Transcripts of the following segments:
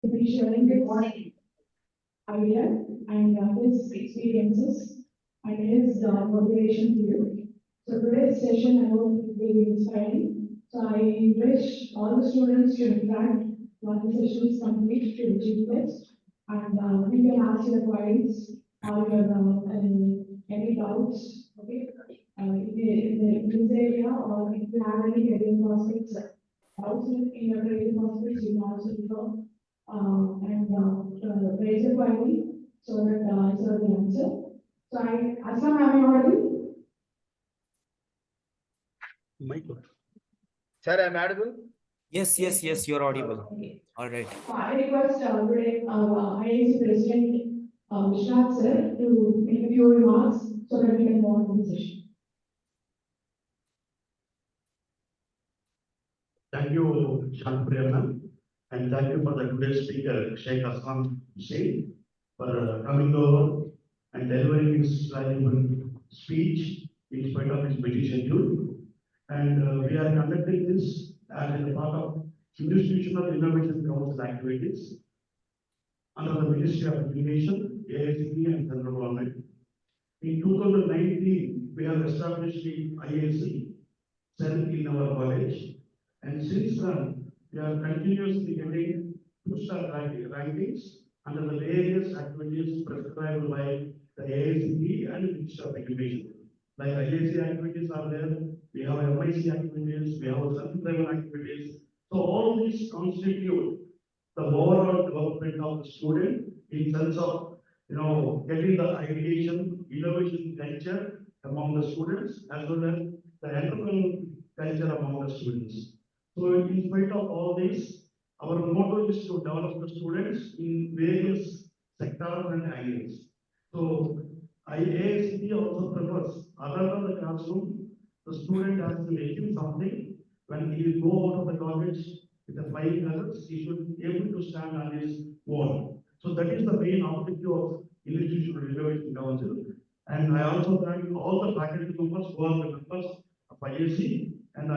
to be sharing his idea and his experiences and his motivation to you. So today's session I hope will be inspiring. So I wish all the students to interact once the session is complete to achieve this. And you can ask your queries or your any doubts. Okay. In this area or if you have any career prospects, doubts in your career prospects, you can also go and raise a query so that answer the answer. So Aslam, am I audible? Michael. Sir, I'm audible? Yes, you're audible. Okay. All right. So I request today IIC President Vishnath sir to make a few remarks so that we can move on to the session. Thank you, Shanpriya ma'am, and thank you for the today's speaker, Sheikh Aslam Hussain, for coming over and delivering his valuable speech in spite of his busy schedule. And we are conducting this as a part of Institutional Innovation Council activities under the Ministry of Education, AICT, and Central Government. In 2019, we have established the IAC cell in our college. And since then, we are continuously getting two-star rankings under the various activities prescribed by the AICT and the Ministry of Education. Like IAC activities are there, we have MIC activities, we have self-driven activities. So all these constitute the overall development of the student in terms of getting the ideation, innovation culture among the students as well as the entrepreneurial culture among the students. So in spite of all this, our motto is to develop the students in various sectors and angles. So IASD also prefers, other than the classroom, the student has to achieve something. When he go out of the college with the flying colors, he should be able to stand on his own. So that is the main objective of Institutional Innovation Council. And I also thank all the faculty members who are the members of IAC. And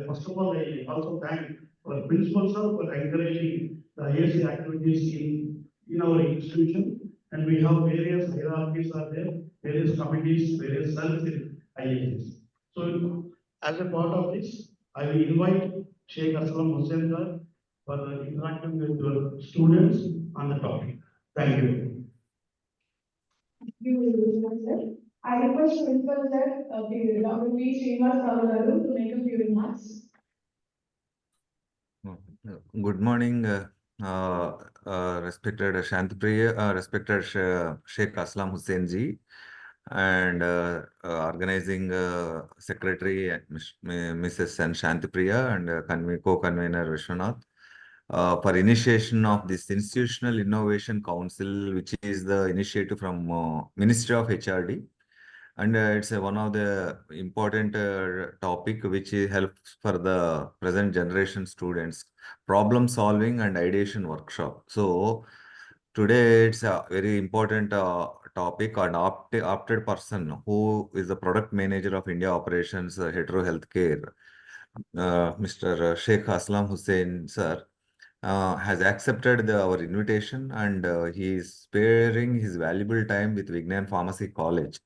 first of all, I also thank our principal sir for encouraging the IAC activities in our institution. And we have various hierarchies are there, various committees, various cells in IACs. So as a part of this, I will invite Sheikh Aslam Hussain sir for interacting with your students on the topic. Thank you. Thank you, sir. I request Principal sir, Dr. P. Srinivas Kavalaru to make a few remarks. Good morning, respected Shantipriya, respected Sheikh Aslam Hussain ji, and organizing secretary Mrs. N. Shantipriya and co-convener Vishwanath for initiation of this Institutional Innovation Council, which is the initiative from Ministry of HRD. And it's one of the important topic which helps for the present generation students, problem solving and ideation workshop. So today it's a very important topic, and opted person who is the product manager of India operations Hetero Healthcare, Mr. Sheikh Aslam Hussain sir, has accepted our invitation, and he is sparing his valuable time with Vignan Pharmacy College.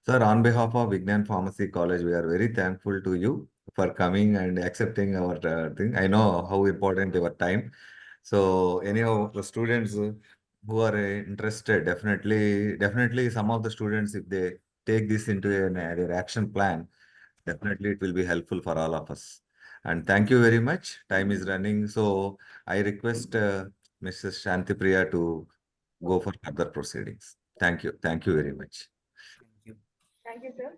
Sir, on behalf of Vignan Pharmacy College, we are very thankful to you for coming and accepting our thing. I know how important your time. So, any of the students who are interested, definitely some of the students, if they take this into their action plan, definitely it will be helpful for all of us. And thank you very much. Time is running. So, I request Mrs. Shantipriya to go for further proceedings. Thank you. Thank you very much. Thank you, sir.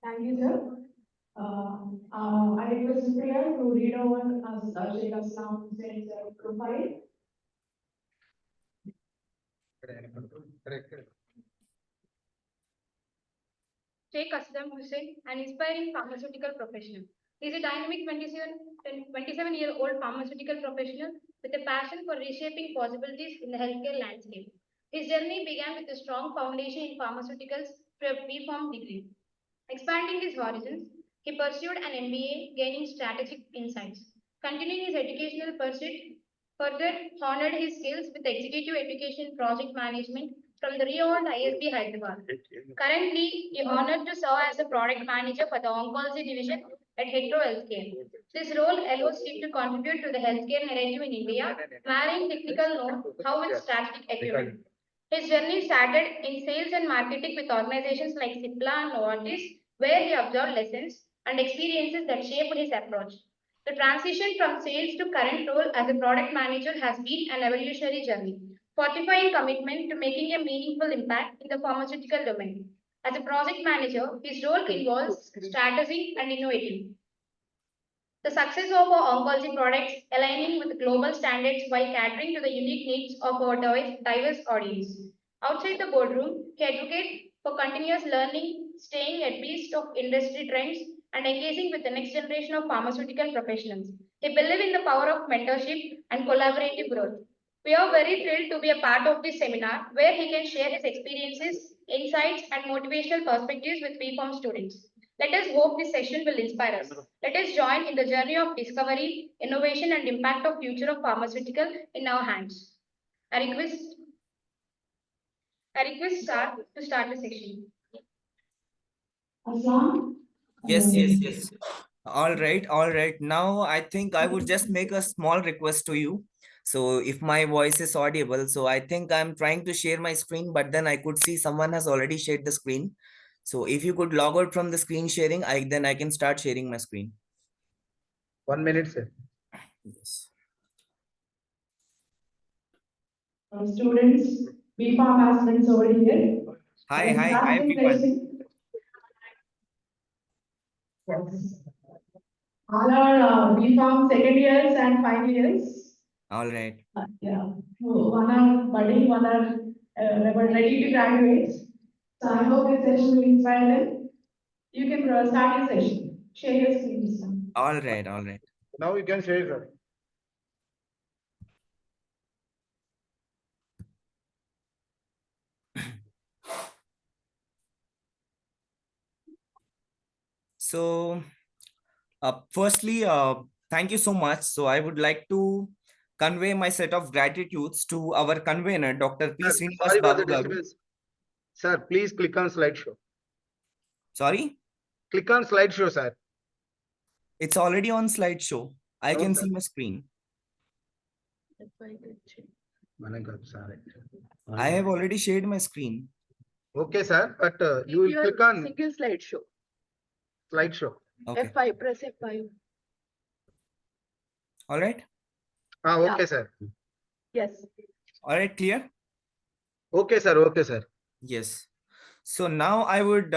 Thank you, sir. I request Priya to read over as Sheikh Aslam Hussein's profile. Sheikh Aslam Hussain, an inspiring pharmaceutical professional. He is a dynamic 27-year-old pharmaceutical professional with a passion for reshaping possibilities in the healthcare landscape. His journey began with a strong foundation in pharmaceuticals through a B.Pharm degree. Expanding his horizons, he pursued an MBA, gaining strategic insights. Continuing his educational pursuit, Further, honored his skills with executive education project management from the renowned ISB Hyderabad. Currently, he honored to serve as the product manager for the oncology division at Hetero Healthcare. This role allows him to contribute to the healthcare narrative in India, marrying technical know-how with strategic acumen. His journey started in sales and marketing with organizations like Cipla and Novartis, where he observed lessons and experiences that shaped his approach. The transition from sales to current role as a product manager has been an evolutionary journey, fortifying commitment to making a meaningful impact in the pharmaceutical domain. As a project manager, his role involves strategy and innovating. The success of our oncology products aligning with global standards while catering to the unique needs of our diverse audience. Outside the boardroom, he advocates for continuous learning, staying abreast of industry trends, and engaging with the next generation of pharmaceutical professionals. He believes in the power of mentorship and collaborative growth. We are very thrilled to be a part of this seminar where he can share his experiences, insights, and motivational perspectives with PFOM students. Let us hope this session will inspire us. Let us join in the journey of discovery, innovation, and impact of future of pharmaceutical in our hands. I request Sar to start the session. Aslam? Yes. All right. Now I think I would just make a small request to you. So if my voice is audible, so I think I'm trying to share my screen, but then I could see someone has already shared the screen. So if you could log out from the screen sharing, then I can start sharing my screen. 1 minute, sir. Yes. Students, BPharm aspirants over here. Hi Start the everyone. session. Yes. All are BPharm second years and final years. All right. Yeah. One are budding, one are ready to graduate. So I hope this session will inspire them. You can start your session. Share your screen this time. All right. Now you can share, sir. So firstly, thank you so much. So I would like to convey my set of gratitudes to our convener, Dr. P. Sir, Srinivas sorry for the Babu Garu. disturbance. Sir, please click on slideshow. Sorry, Click on slideshow, sir. it's already on slideshow. I No, can sir. see my screen. I have already shared my screen. Okay, sir, but you will click on Single slideshow. slideshow. Okay. F5, press F5. All right. Okay, sir. Yes. All right. Clear? Okay, sir. Okay, sir. Yes. So now I would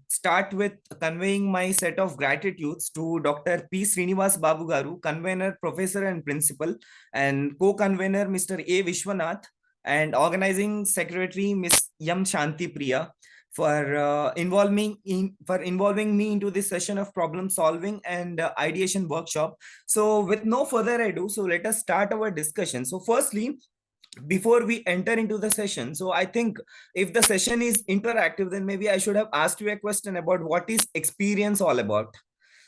start with conveying my set of gratitudes to Dr. P. Srinivas Babu Garu, convener, professor and principal, and co-convener Mr. A. Vishwanath, and organizing secretary Ms. Yam Shanti Priya for involving me into this session of problem solving and ideation workshop. So with no further ado, so let us start our discussion. So firstly, before we enter into the session, so I think if the session is interactive, then maybe I should have asked you a question about what is experience all about.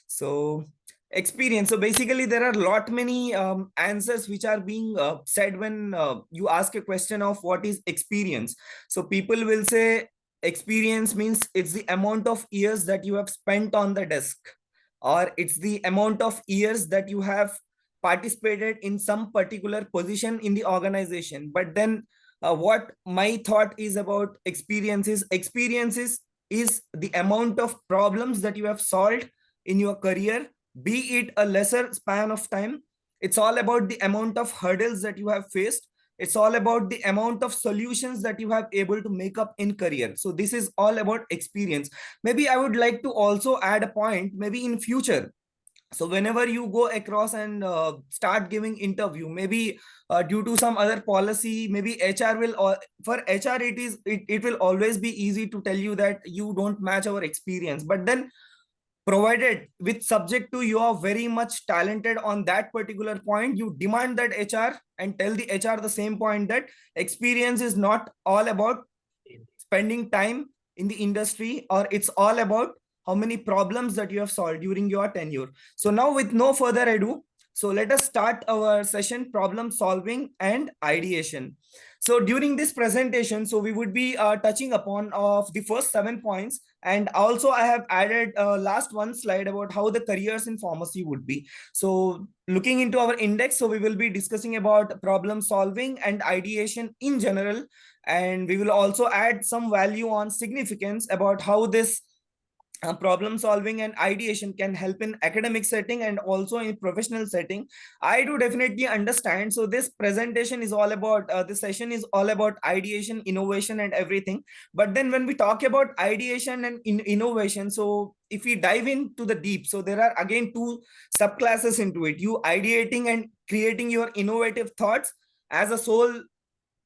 So experience, so basically there are lot many answers which are being said when you ask a question of what is experience. So people will say experience means it's the amount of years that you have spent on the desk, or it's the amount of years that you have participated in some particular position in the organization. But then what my thought is about experiences is the amount of problems that you have solved in your career, be it a lesser span of time. It's all about the amount of hurdles that you have faced. It's all about the amount of solutions that you have able to make up in career. So this is all about experience. Maybe I would like to also add a point, maybe in future, so whenever you go across and start giving interview, maybe due to some other policy, maybe HR will, for HR it will always be easy to tell you that you don't match our experience. But then provided with subject to you are very much talented on that particular point, you demand that HR and tell the HR the same point, that experience is not all about spending time in the industry, or it's all about how many problems that you have solved during your tenure. So now with no further ado, So let us start our session, problem solving and ideation. So during this presentation, so we would be touching upon of the first 7 points, and also I have added last one slide about how the careers in pharmacy would be. So looking into our index, so we will be discussing about problem solving and ideation in general, and we will also add some value on significance about how this problem solving and ideation can help in academic setting and also in professional setting. I do definitely understand. So this presentation is all about this session is all about ideation, innovation and everything. But then when we talk about ideation and innovation, so if we dive into the deep, so there are again two subclasses into it: you ideating and creating your innovative thoughts as a sole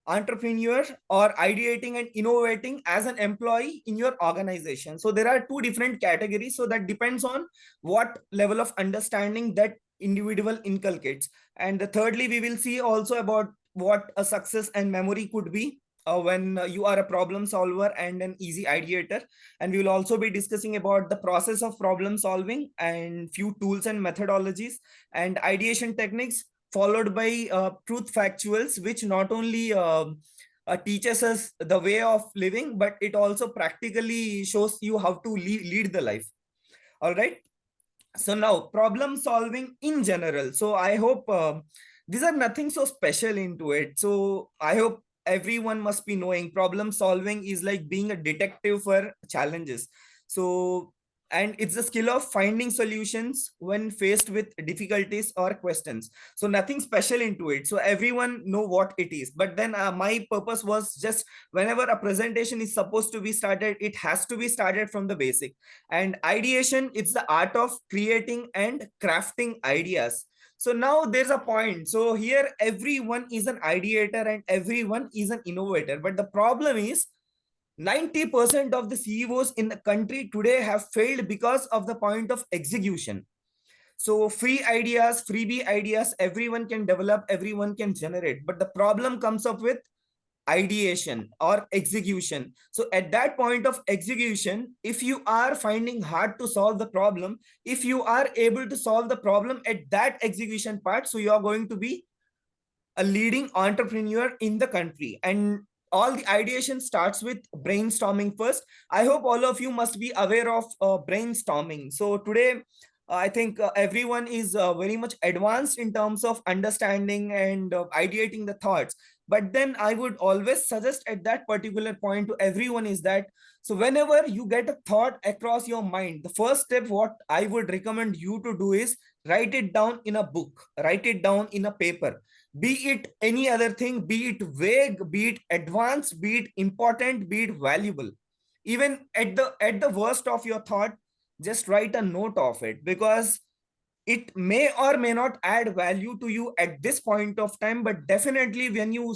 entrepreneur, or ideating and innovating as an employee in your organization. So there are two different categories, so that depends on what level of understanding that individual inculcates. And thirdly, we will see also about what a success and memory could be when you are a problem solver and an easy ideator. And we will also be discussing about the process of problem solving and few tools and methodologies and ideation techniques, followed by truth factuals, which not only teaches us the way of living, but it also practically shows you how to lead the life. All right. So now problem solving in general. So I hope these are nothing so special into it. So I hope everyone must be knowing problem solving is like being a detective for challenges. So, and it's the skill of finding solutions when faced with difficulties or questions. So nothing special into it. So everyone know what it is. But then my purpose was just whenever a presentation is supposed to be started, it has to be started from the basic. And ideation, it's the art of creating and crafting ideas. So now there's a point. So here everyone is an ideator and everyone is an innovator. But the problem is 90% of the CEOs in the country today have failed because of the point of execution. So free ideas, freebie ideas, everyone can develop, everyone can generate. But the problem comes up with ideation or execution. So at that point of execution, if you are finding hard to solve the problem, if you are able to solve the problem at that execution part, so you are going to be a leading entrepreneur in the country. And all the ideation starts with brainstorming first. I hope all of you must be aware of brainstorming. So today I think everyone is very much advanced in terms of understanding and ideating the thoughts. But then I would always suggest at that particular point to everyone is that, so whenever you get a thought across your mind, the first step what I would recommend you to do is write it down in a book, write it down in a paper. Be it any other thing, be it vague, be it advanced, be it important, be it valuable. Even at the worst of your thought, just write a note of it, because it may or may not add value to you at this point of time, but definitely when you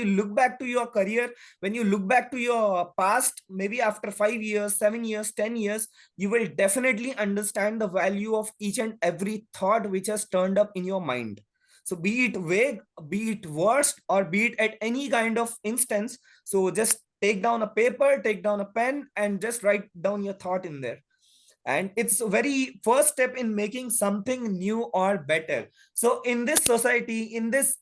look back to your career, when you look back to your past, maybe after 5 years, 7 years, 10 years, you will definitely understand the value of each and every thought which has turned up in your mind. So be it vague, be it worst, or be it at any kind of instance, so just take down a paper, take down a pen, and just write down your thought in there. And it's a very first step in making something new or better. So in this society, in this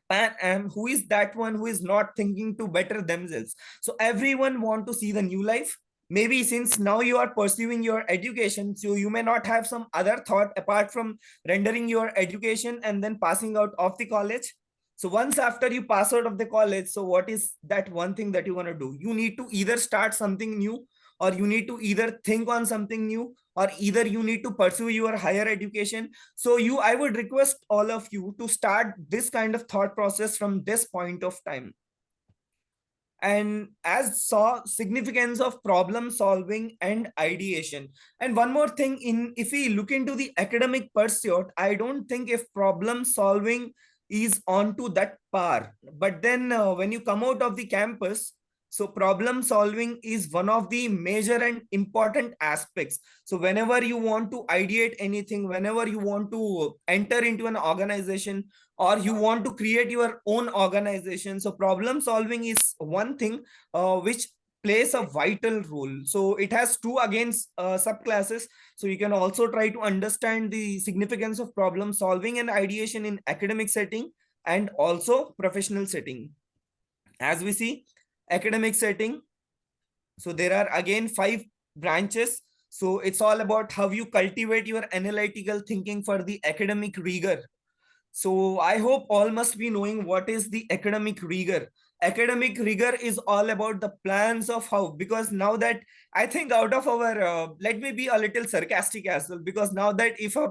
pan am, who is that one who is not thinking to better themselves? So everyone want to see the new life. Maybe since now you are pursuing your education, so you may not have some other thought apart from rendering your education and then passing out of the college. So once after you pass out of the college, so what is that one thing that you want to do? You need to either start something new, or you need to either think on something new, or either you need to pursue your higher education. So I would request all of you to start this kind of thought process from this point of time. And as saw significance of problem solving and ideation. And one more thing, in if we look into the academic pursuit, I don't think if problem solving is onto that par. But then when you come out of the campus, so problem solving is one of the major and important aspects. So whenever you want to ideate anything, whenever you want to enter into an organization, or you want to create your own organization, so problem solving is one thing which plays a vital role. So it has two against subclasses. So you can also try to understand the significance of problem solving and ideation in academic setting and also professional setting. As we see, academic setting, so there are again 5 branches. So it's all about how you cultivate your analytical thinking for the academic rigor. So I hope all must be knowing what is the academic rigor. Academic rigor is all about the plans of how, because now that I think out of our, let me be a little sarcastic as well, because now that if a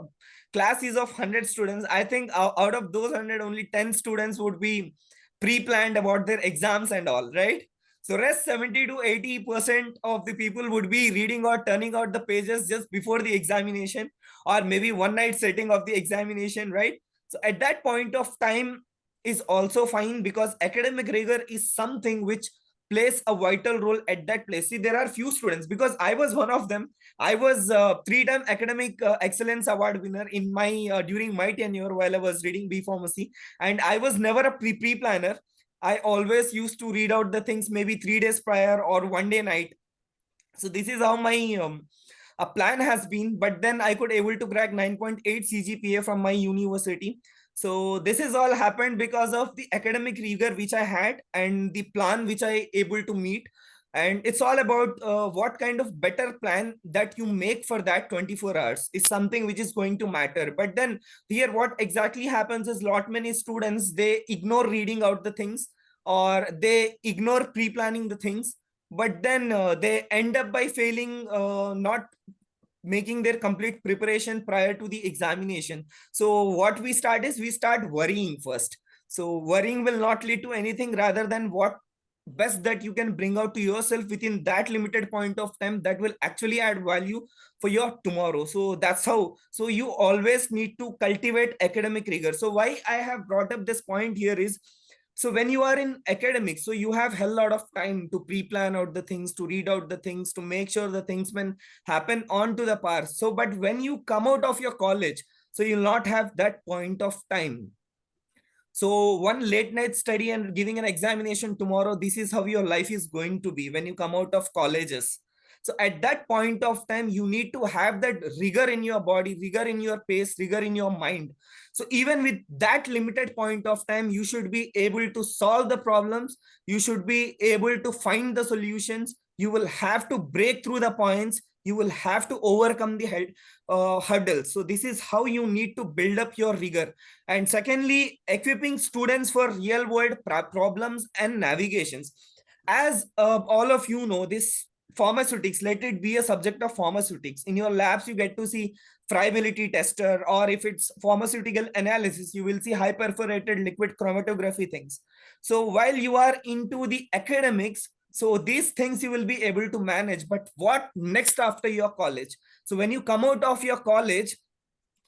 class is of 100 students, I think out of those 100, only 10 students would be pre-planned about their exams and all, right? So rest 70 to 80% of the people would be reading or turning out the pages just before the examination, or maybe one night setting of the examination, right? So at that point of time is also fine, because academic rigor is something which plays a vital role at that place. See, there are few students, because I was one of them. I was a 3-time academic excellence award winner in my during my tenure while I was reading B Pharmacy, and I was never a pre-planner. I always used to read out the things maybe 3 days prior or one day night. So this is how my a plan has been. But then I could able to crack 9.8 CGPA from my university. So this is all happened because of the academic rigor which I had and the plan which I able to meet. And it's all about what kind of better plan that you make for that 24 hours is something which is going to matter. But then here what exactly happens is lot many students, they ignore reading out the things, or they ignore pre-planning the things, but then they end up by failing, not making their complete preparation prior to the examination. So what we start is we start worrying first. So worrying will not lead to anything rather than what best that you can bring out to yourself within that limited point of time that will actually add value for your tomorrow. So that's how, so you always need to cultivate academic rigor. So why I have brought up this point here is, so when you are in academics, so you have hell lot of time to pre-plan out the things, to read out the things, to make sure the things will happen on to the par. So but when you come out of your college, so you'll not have that point of time. So one late night study and giving an examination tomorrow, this is how your life is going to be when you come out of colleges. So at that point of time, you need to have that rigor in your body, rigor in your pace, rigor in your mind. So even with that limited point of time, you should be able to solve the problems. You should be able to find the solutions. You will have to break through the points. You will have to overcome the hurdles. So this is how you need to build up your rigor. And secondly, equipping students for real world problems and navigations. As all of you know, this pharmaceutics, let it be a subject of pharmaceutics. In your labs, you get to see friability tester, or if it's pharmaceutical analysis, you will see high perforated liquid chromatography things. So while you are into the academics, so these things you will be able to manage. But what next after your college? So when you come out of your college,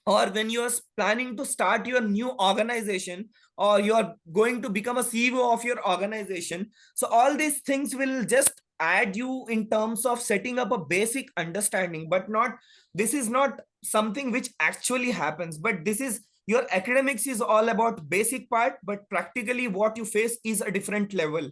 or when you're planning to start your new organization, or you're going to become a CEO of your organization, so all these things will just add you in terms of setting up a basic understanding, but not, this is not something which actually happens. But this is, your academics is all about basic part, but practically what you face is a different level,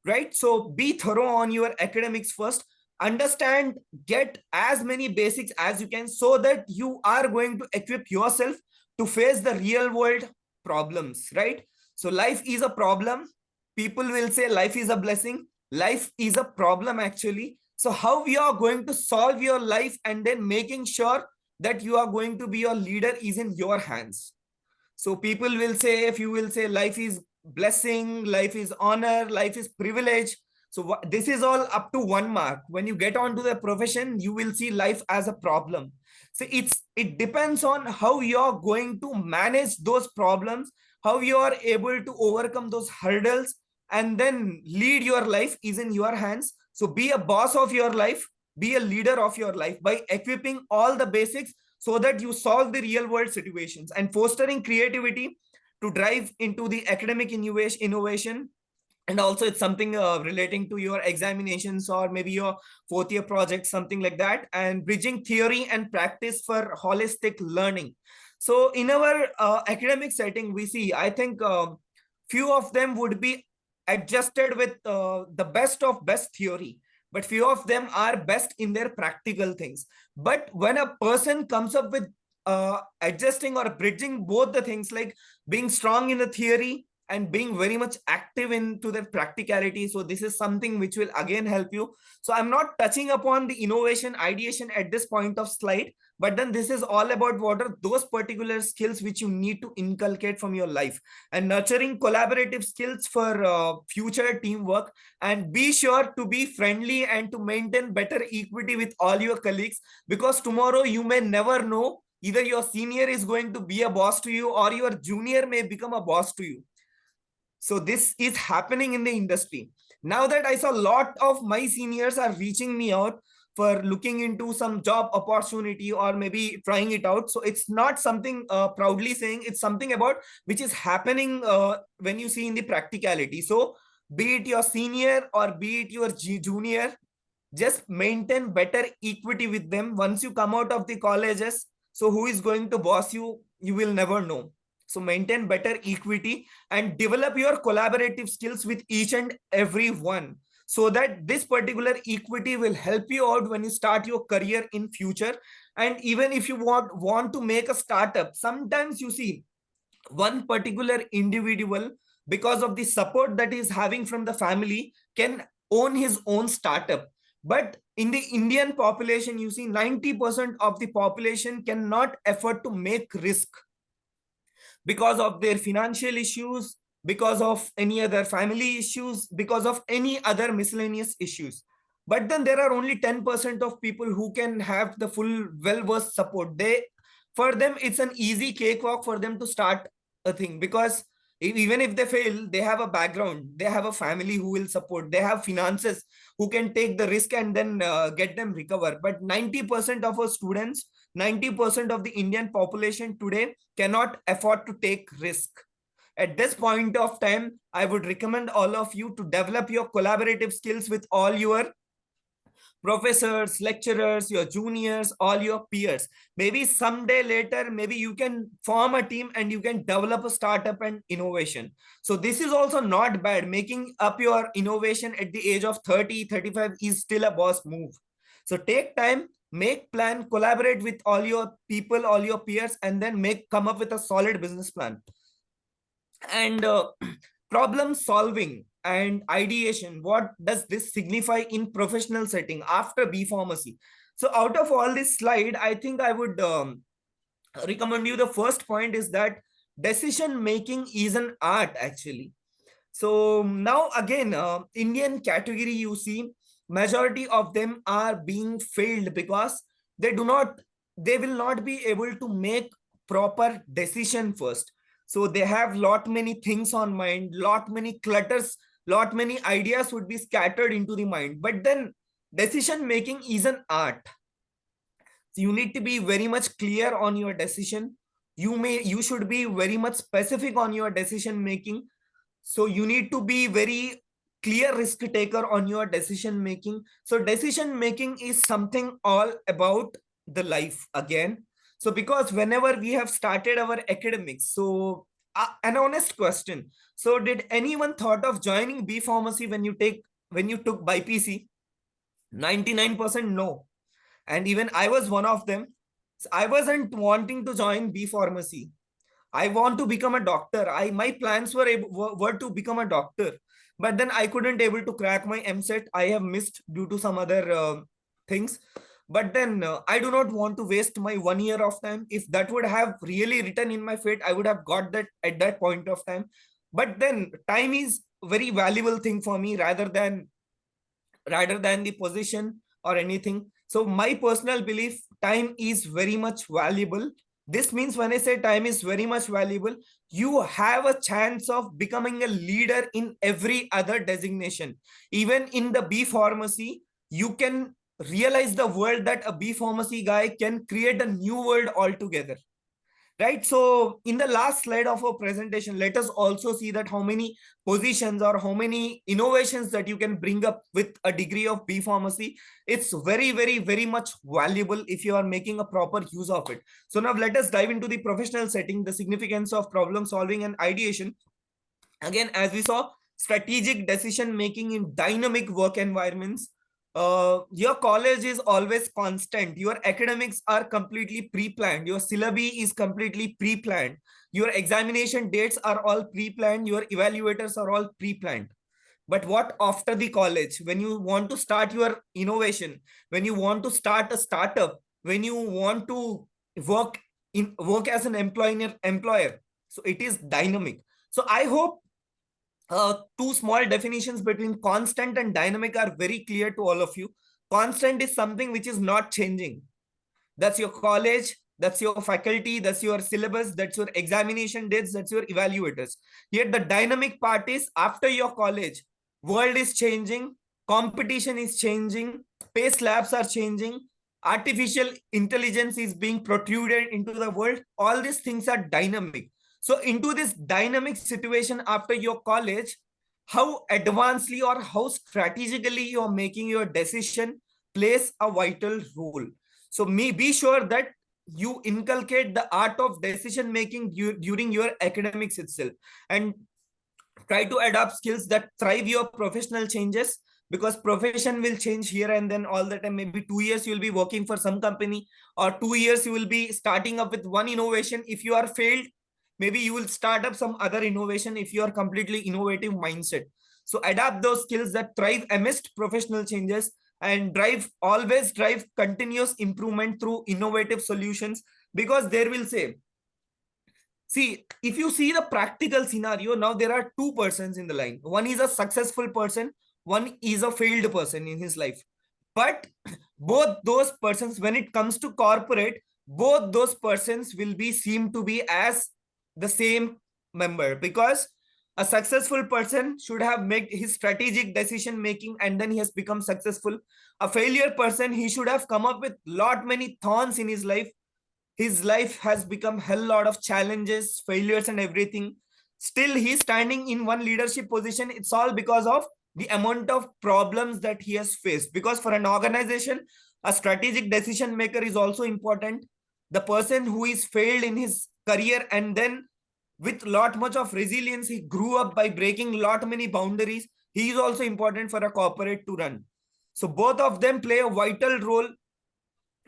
right? So be thorough on your academics first. Understand, get as many basics as you can, so that you are going to equip yourself to face the real world problems, right? So life is a problem. People will say life is a blessing. Life is a problem actually. So how we are going to solve your life and then making sure that you are going to be your leader is in your hands. So people will say, if you will say life is blessing, life is honor, life is privilege. So this is all up to 1 mark. When you get onto the profession, you will see life as a problem. So it depends on how you're going to manage those problems, how you are able to overcome those hurdles, and then lead your life is in your hands. So be a boss of your life, be a leader of your life by equipping all the basics, so that you solve the real world situations, and fostering creativity to drive into the academic innovation. And also it's something relating to your examinations, or maybe your 4th year project, something like that, and bridging theory and practice for holistic learning. So in our academic setting, we see, I think few of them would be adjusted with the best of best theory. but few of them are best in their practical things. But when a person comes up with adjusting or bridging both the things, like being strong in the theory and being very much active into the practicality, so this is something which will again help you. So I'm not touching upon the innovation ideation at this point of slide, but then this is all about what are those particular skills which you need to inculcate from your life, and nurturing collaborative skills for future teamwork, and be sure to be friendly and to maintain better equity with all your colleagues, because tomorrow you may never know, either your senior is going to be a boss to you or your junior may become a boss to you. So this is happening in the industry. Now that I saw a lot of my seniors are reaching me out for looking into some job opportunity or maybe trying it out. So it's not something proudly saying, it's something about which is happening when you see in the practicality. So be it your senior or be it your junior, just maintain better equity with them. Once you come out of the colleges, so who is going to boss you, you will never know. So maintain better equity and develop your collaborative skills with each and every one, so that this particular equity will help you out when you start your career in future. And even if you want to make a startup, sometimes you see one particular individual, because of the support that he's having from the family, can own his own startup. But in the Indian population, you see 90% of the population cannot afford to make risk because of their financial issues, because of any other family issues, because of any other miscellaneous issues. But then there are only 10% of people who can have the full well-versed support. For them, it's an easy cakewalk for them to start a thing, because even if they fail, they have a background, they have a family who will support, they have finances who can take the risk and then get them recover. But 90% of our students, 90% of the Indian population today cannot afford to take risk. At this point of time, I would recommend all of you to develop your collaborative skills with all your professors, lecturers, your juniors, all your peers. Maybe someday later, maybe you can form a team and you can develop a startup and innovation. So this is also not bad. Making up your innovation at the age of 30, 35 is still a boss move. So take time, make plan, collaborate with all your people, all your peers, and then come up with a solid business plan. And problem solving and ideation, what does this signify in professional setting after B Pharmacy? So out of all this slide, I think I would recommend you the first point is that decision making is an art actually. So now again, Indian category, you see, majority of them are being failed because they will not be able to make proper decision first. So they have lot many things on mind, lot many clutters, lot many ideas would be scattered into the mind. But then decision making is an art. So you need to be very much clear on your decision. You should be very much specific on your decision making. So you need to be very clear risk taker on your decision making. So decision making is something all about the life again. So because whenever we have started our academics, so an honest question. So did anyone thought of joining B Pharmacy when you took BPC? 99% no. And even I was one of them. So I wasn't wanting to join B Pharmacy. I want to become a doctor. My plans were to become a doctor, but then I couldn't able to crack my MSET. I have missed due to some other things. But then I do not want to waste my 1 year of time. If that would have really written in my fate, I would have got that at that point of time. But then time is very valuable thing for me rather than the position or anything. So my personal belief, time is very much valuable. This means when I say time is very much valuable, you have a chance of becoming a leader in every other designation. Even in the B Pharmacy, you can realize the world that a B Pharmacy guy can create a new world altogether. Right. So in the last slide of our presentation, let us also see that how many positions or how many innovations that you can bring up with a degree of B Pharmacy. It's very, very, very much valuable if you are making a proper use of it. So now let us dive into the professional setting, the significance of problem solving and ideation. Again, as we saw, strategic decision making in dynamic work environments, your college is always constant. Your academics are completely pre-planned. Your syllabi is completely pre-planned. Your examination dates are all pre-planned. Your evaluators are all pre-planned. But what after the college, when you want to start your innovation, when you want to start a startup, when you want to work as an employer, so it is dynamic. So I hope two small definitions between constant and dynamic are very clear to all of you. Constant is something which is not changing. That's your college, that's your faculty, that's your syllabus, that's your examination dates, that's your evaluators. Yet the dynamic part is after your college, world is changing, competition is changing, space labs are changing, artificial intelligence is being protruded into the world. All these things are dynamic. So into this dynamic situation after your college, how advancedly or how strategically you're making your decision plays a vital role. So be sure that you inculcate the art of decision making during your academics itself, and try to adopt skills that thrive your professional changes, because profession will change here and then all the time. Maybe 2 years you'll be working for some company, or 2 years you will be starting up with one innovation. If you are failed, maybe you will start up some other innovation if you are completely innovative mindset. So adapt those skills that thrive amidst professional changes, and always drive continuous improvement through innovative solutions. Because there will say, see, if you see the practical scenario, now there are two persons in the line. One is a successful person, one is a failed person in his life. But both those persons, when it comes to corporate, both those persons will be seen to be as the same member, because a successful person should have made his strategic decision making and then he has become successful. A failure person, he should have come up with lot many thorns in his life. His life has become hell lot of challenges, failures and everything. Still he's standing in one leadership position. It's all because of the amount of problems that he has faced. Because for an organization, a strategic decision maker is also important. The person who is failed in his career and then with lot much of resilience, he grew up by breaking lot many boundaries. He is also important for a corporate to run. So both of them play a vital role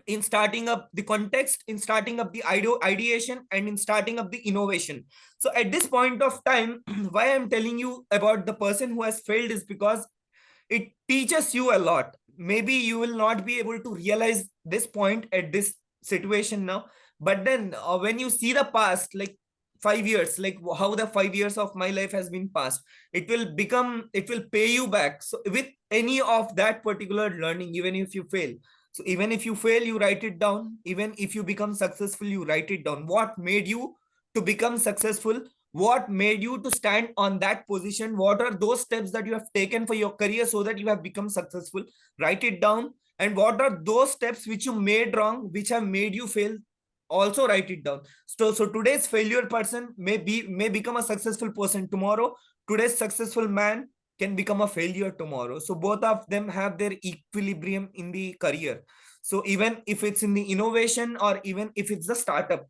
in starting up the context, in starting up the ideation, and in starting up the innovation. So at this point of time, why I'm telling you about the person who has failed is because it teaches you a lot. Maybe you will not be able to realize this point at this situation now, but then when you see the past, like 5 years, like how the 5 years of my life has been passed, it will pay you back. So with any of that particular learning, even if you fail, so even if you fail, you write it down. Even if you become successful, you write it down. What made you to become successful? What made you to stand on that position? What are those steps that you have taken for your career so that you have become successful? Write it down. And what are those steps which you made wrong, which have made you fail? Also write it down. So today's failure person may become a successful person tomorrow. Today's successful man can become a failure tomorrow. So both of them have their equilibrium in the career. So even if it's in the innovation or even if it's the startup,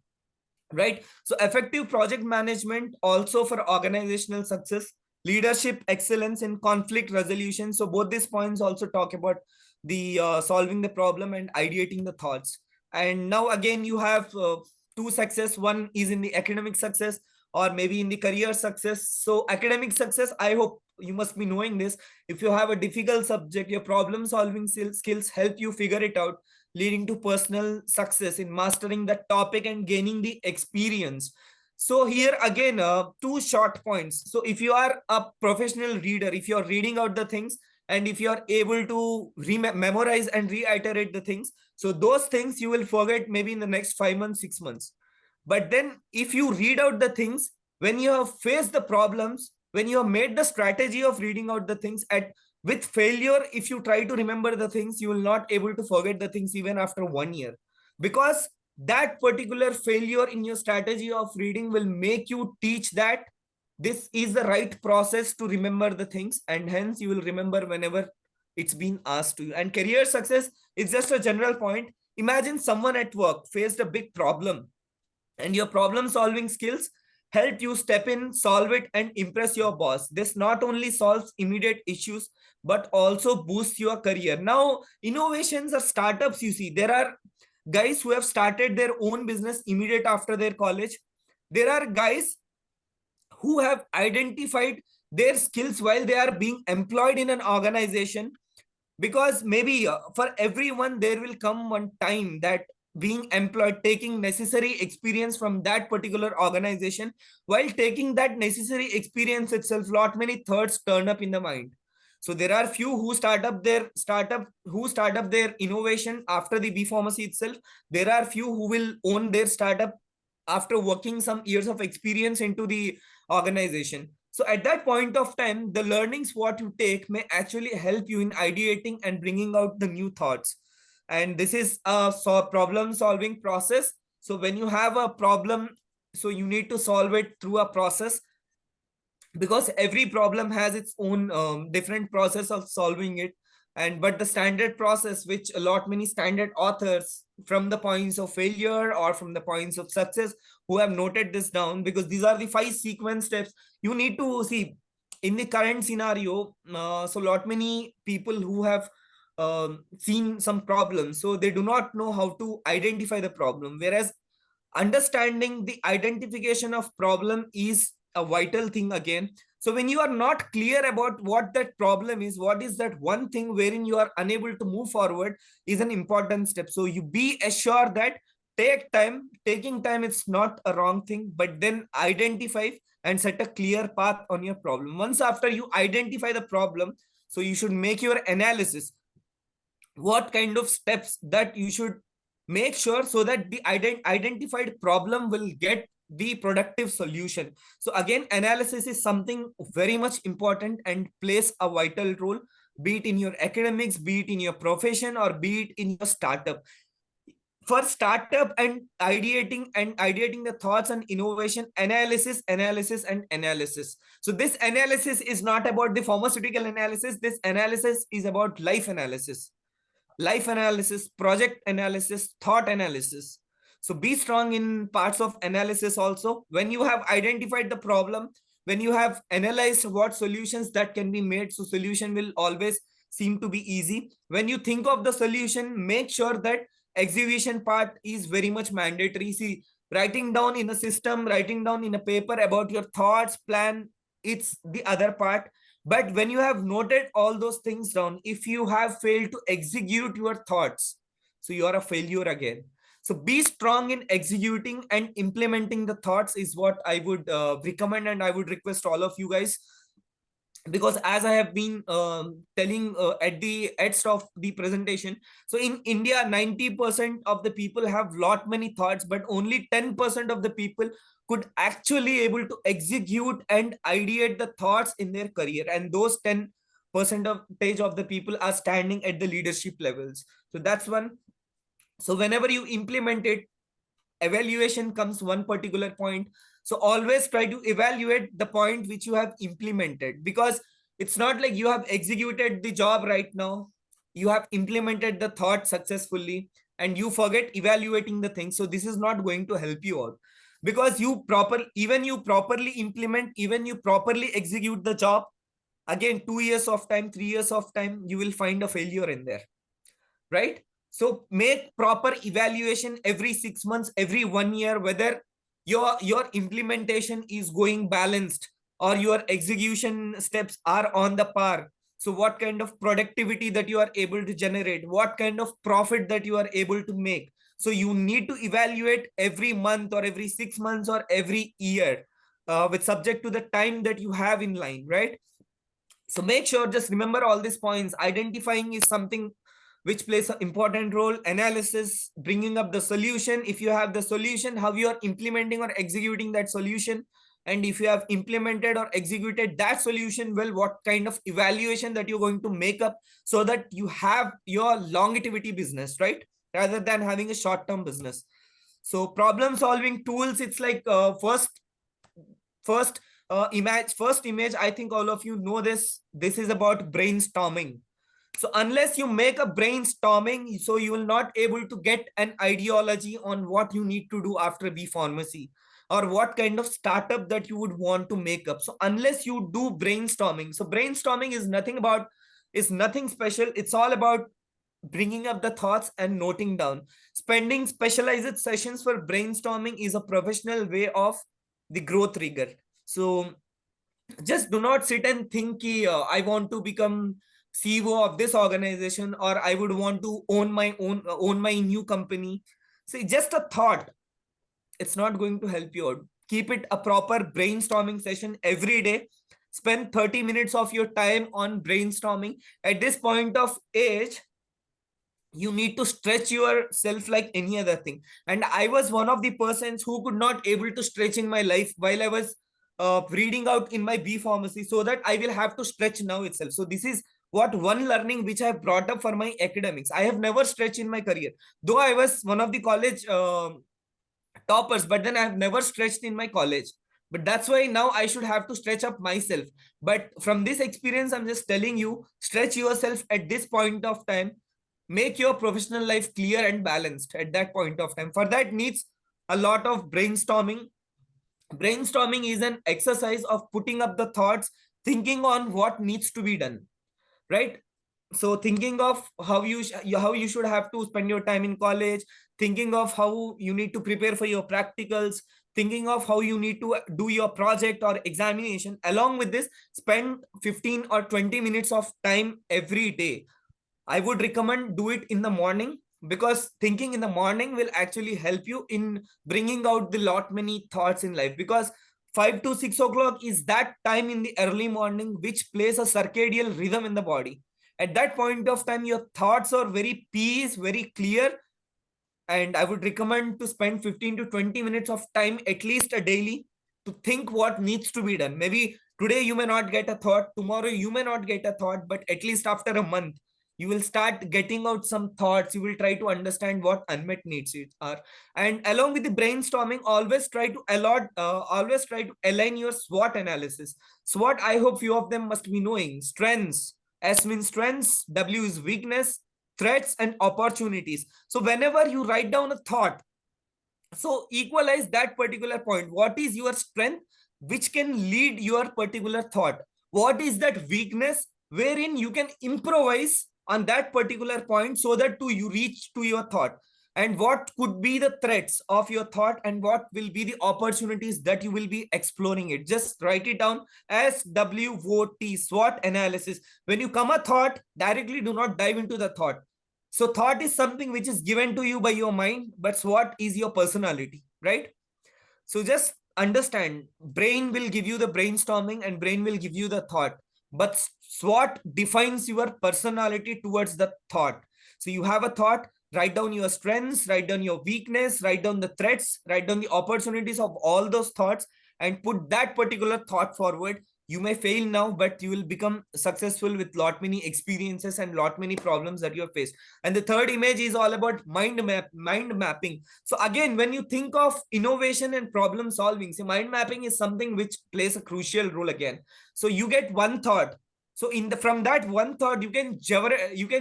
right? So effective project management also for organizational success, leadership excellence in conflict resolution. So both these points also talk about the solving the problem and ideating the thoughts. And now again, you have two success. One is in the academic success or maybe in the career success. So academic success, I hope you must be knowing this. If you have a difficult subject, your problem solving skills help you figure it out, leading to personal success in mastering that topic and gaining the experience. So here again, two short points. So if you are a professional reader, if you're reading out the things and if you are able to memorize and reiterate the things, so those things you will forget maybe in the next 5 months, 6 months. But then if you read out the things, when you have faced the problems, when you have made the strategy of reading out the things with failure, if you try to remember the things, you will not able to forget the things even after 1 year, because that particular failure in your strategy of reading will make you teach that this is the right process to remember the things, and hence you will remember whenever it's been asked to you. And career success is just a general point. Imagine someone at work faced a big problem, and your problem solving skills help you step in, solve it, and impress your boss. This not only solves immediate issues, but also boosts your career. Now, innovations or startups, you see, there are guys who have started their own business immediate after their college. There are guys who have identified their skills while they are being employed in an organization, because maybe for everyone there will come one time that being employed, taking necessary experience from that particular organization, while taking that necessary experience itself, lot many thoughts turn up in the mind. So there are few who start up their innovation after the B Pharmacy itself. There are few who will own their startup after working some years of experience into the organization. So at that point of time, the learnings what you take may actually help you in ideating and bringing out the new thoughts. And this is a problem solving process. So when you have a problem, so you need to solve it through a process, because every problem has its own different process of solving it. And but the standard process, which a lot many standard authors from the points of failure or from the points of success who have noted this down, because these are the 5 sequence steps you need to see in the current scenario. So lot many people who have seen some problems, so they do not know how to identify the problem, whereas understanding the identification of problem is a vital thing again. So when you are not clear about what that problem is, what is that one thing wherein you are unable to move forward, is an important step. So you be assured that taking time, it's not a wrong thing, but then identify and set a clear path on your problem. Once after you identify the problem, so you should make your analysis, what kind of steps that you should make sure so that the identified problem will get the productive solution. So again, analysis is something very much important and plays a vital role, be it in your academics, be it in your profession, or be it in your startup. For startup and ideating the thoughts and innovation, analysis, and analysis. So this analysis is not about the pharmaceutical analysis. This analysis is about life analysis, project analysis, thought analysis. So be strong in parts of analysis also. When you have identified the problem, when you have analyzed what solutions that can be made, so solution will always seem to be easy. When you think of the solution, make sure that execution part is very much mandatory. See, writing down in a system, writing down in a paper about your thoughts, plan, it's the other part. But when you have noted all those things down, if you have failed to execute your thoughts, so you are a failure again. So be strong in executing and implementing the thoughts is what I would recommend, and I would request all of you guys. Because as I have been telling at the edge of the presentation, so in India, 90% of the people have lot many thoughts, but only 10% of the people could actually able to execute and ideate the thoughts in their career. And those 10% of the people are standing at the leadership levels. So that's one. So whenever you implement it, evaluation comes one particular point. So always try to evaluate the point which you have implemented, because it's not like you have executed the job right now, you have implemented the thought successfully, and you forget evaluating the thing. So this is not going to help you out, because you properly implement, even you properly execute the job, again 2 years of time, 3 years of time, you will find a failure in there, right? So make proper evaluation every 6 months, every 1 year, whether your implementation is going balanced or your execution steps are on the par. So what kind of productivity that you are able to generate, what kind of profit that you are able to make. So you need to evaluate every month or every 6 months or every year, with subject to the time that you have in line, right? So make sure, just remember all these points. Identifying is something which plays an important role. Analysis, bringing up the solution. If you have the solution, how you are implementing or executing that solution. And if you have implemented or executed that solution well, what kind of evaluation that you're going to make up, so that you have your longevity business, right? Rather than having a short-term business. So problem solving tools, it's like first image, I think all of you know this is about brainstorming. So unless you make a brainstorming, so you will not able to get an ideology on what you need to do after B Pharmacy. or what kind of startup that you would want to make up. So unless you do brainstorming, so brainstorming is nothing special. It's all about bringing up the thoughts and noting down. Spending specialized sessions for brainstorming is a professional way of the growth rigor. So just do not sit and think I want to become CEO of this organization, or I would want to own my new company. See, just a thought, it's not going to help you out. Keep it a proper brainstorming session every day. Spend 30 minutes of your time on brainstorming. At this point of age, you need to stretch yourself like any other thing. And I was one of the persons who could not able to stretch in my life while I was reading out in my B pharmacy, so that I will have to stretch now itself. So this is what one learning which I have brought up for my academics. I have never stretched in my career, though I was one of the college toppers, but then I have never stretched in my college. But that's why now I should have to stretch up myself. But from this experience, I'm just telling you, stretch yourself at this point of time. Make your professional life clear and balanced at that point of time. For that needs a lot of brainstorming. Brainstorming is an exercise of putting up the thoughts, thinking on what needs to be done, right? So thinking of how you should have to spend your time in college, thinking of how you need to prepare for your practicals, thinking of how you need to do your project or examination. Along with this, spend 15 or 20 minutes of time every day. I would recommend do it in the morning, because thinking in the morning will actually help you in bringing out the lot many thoughts in life. Because 5 to 6 o'clock is that time in the early morning which plays a circadian rhythm in the body. At that point of time, your thoughts are very peace, very clear. And I would recommend to spend 15 to 20 minutes of time at least a daily to think what needs to be done. Maybe today you may not get a thought, tomorrow you may not get a thought, but at least after a month, you will start getting out some thoughts. You will try to understand what unmet needs are. And along with the brainstorming, always try to align your SWOT analysis. SWOT, I hope few of them must be knowing. Strengths, S means strengths, W is weakness, threats and opportunities. So whenever you write down a thought, so equalize that particular point. What is your strength which can lead your particular thought? What is that weakness wherein you can improvise on that particular point so that you reach to your thought? And what could be the threats of your thought, and what will be the opportunities that you will be exploring it? Just write it down as SWOT, SWOT analysis. When you come a thought, directly do not dive into the thought. So thought is something which is given to you by your mind, but SWOT is your personality, right? So just understand, brain will give you the brainstorming and brain will give you the thought, but SWOT defines your personality towards the thought. So you have a thought, write down your strengths, write down your weakness, write down the threats, write down the opportunities of all those thoughts, and put that particular thought forward. You may fail now, but you will become successful with lot many experiences and lot many problems that you have faced. And the third image is all about mind mapping. So again, when you think of innovation and problem solving, so mind mapping is something which plays a crucial role again. So you get one thought. So from that one thought, you can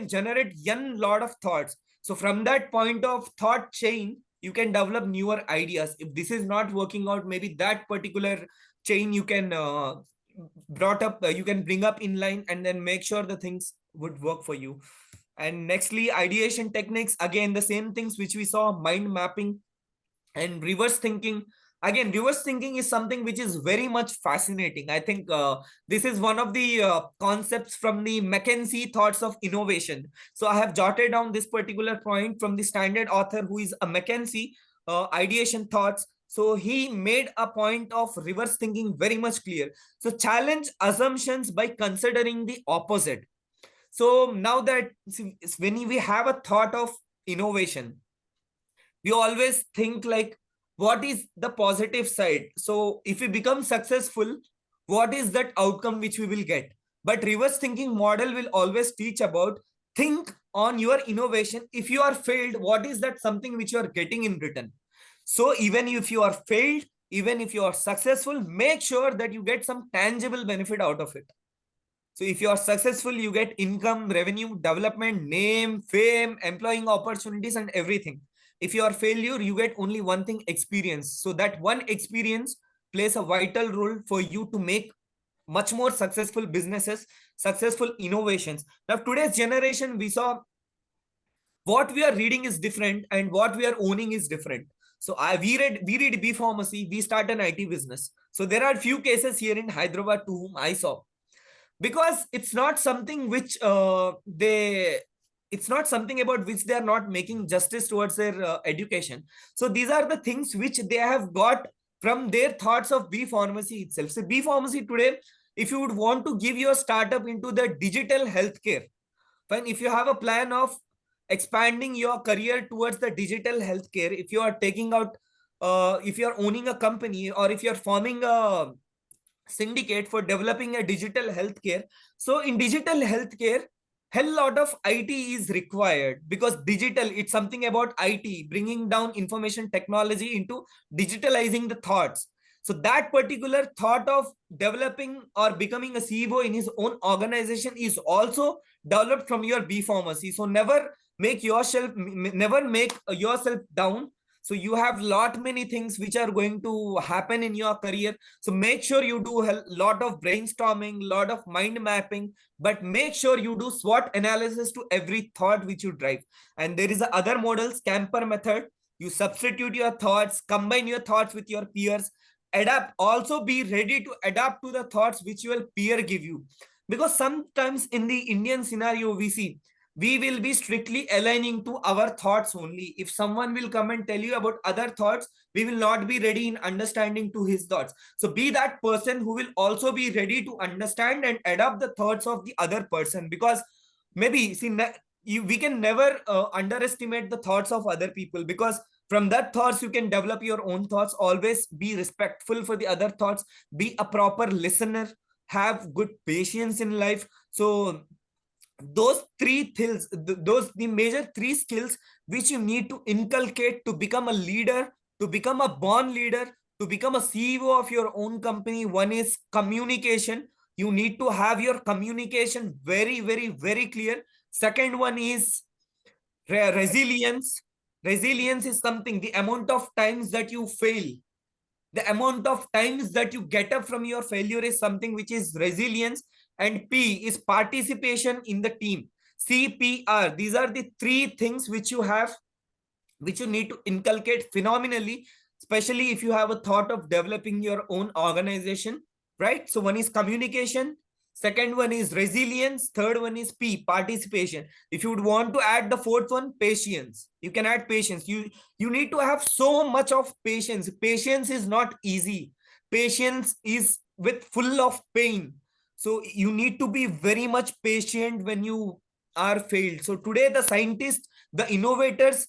generate n lot of thoughts. So from that point of thought chain, you can develop newer ideas. If this is not working out, maybe that particular chain you can you can bring up in line and then make sure the things would work for you. And nextly, ideation techniques, again the same things which we saw, mind mapping and reverse thinking. Again, reverse thinking is something which is very much fascinating. I think this is one of the concepts from the McKinsey thoughts of innovation. So I have jotted down this particular point from the standard author who is a McKinsey ideation thoughts. So he made a point of reverse thinking very much clear. So challenge assumptions by considering the opposite. So now that when we have a thought of innovation, we always think like, what is the positive side? So if we become successful, what is that outcome which we will get? But reverse thinking model will always teach about, think on your innovation. If you are failed, what is that something which you are getting in return? So even if you are failed, even if you are successful, make sure that you get some tangible benefit out of it. So if you are successful, you get income, revenue, development, name, fame, employing opportunities and everything. If you are failure, you get only one thing, experience. So that one experience plays a vital role for you to make much more successful businesses, successful innovations. Now, today's generation, we saw what we are reading is different and what we are owning is different. So we read B Pharmacy, we start an IT business. So there are few cases here in Hyderabad to whom I saw, because it's not something which it's not something about which they are not making justice towards their education. So these are the things which they have got from their thoughts of B Pharmacy itself. So B Pharmacy today, if you would want to give your startup into the digital healthcare, fine. If you have a plan of expanding your career towards the digital healthcare, if you are taking out, if you are owning a company, or if you are forming a syndicate for developing a digital healthcare. So in digital healthcare, hell lot of IT is required, because digital, it's something about IT, bringing down information technology into digitalizing the thoughts. So that particular thought of developing or becoming a CEO in his own organization is also developed from your B Pharmacy. So never make yourself down. So you have lot many things which are going to happen in your career. So make sure you do a lot of brainstorming, lot of mind mapping, but make sure you do SWOT analysis to every thought which you drive. And there is a other model, scamper method. You substitute your thoughts, combine your thoughts with your peers, adapt. Also be ready to adapt to the thoughts which your peer give you. Because sometimes in the Indian scenario, we see we will be strictly aligning to our thoughts only. If someone will come and tell you about other thoughts, we will not be ready in understanding to his thoughts. So be that person who will also be ready to understand and adapt the thoughts of the other person. Because maybe see, we can never underestimate the thoughts of other people, because from that thoughts you can develop your own thoughts. Always be respectful for the other thoughts, be a proper listener, have good patience in life. So those three things, those the major three skills which you need to inculcate to become a leader, to become a born leader, to become a CEO of your own company. One is communication. You need to have your communication very, very, very clear. Second one is resilience. Resilience is something, the amount of times that you fail, the amount of times that you get up from your failure is something which is resilience. And P is participation in the team, CPR. These are the three things which you have, which you need to inculcate phenomenally, especially if you have a thought of developing your own organization, right? So one is communication, second one is resilience, third one is P, participation. If you would want to add the fourth one, patience, you can add patience. You need to have so much of patience. Patience is not easy. Patience is with full of pain. So you need to be very much patient when you are failed. So today the scientists, the innovators,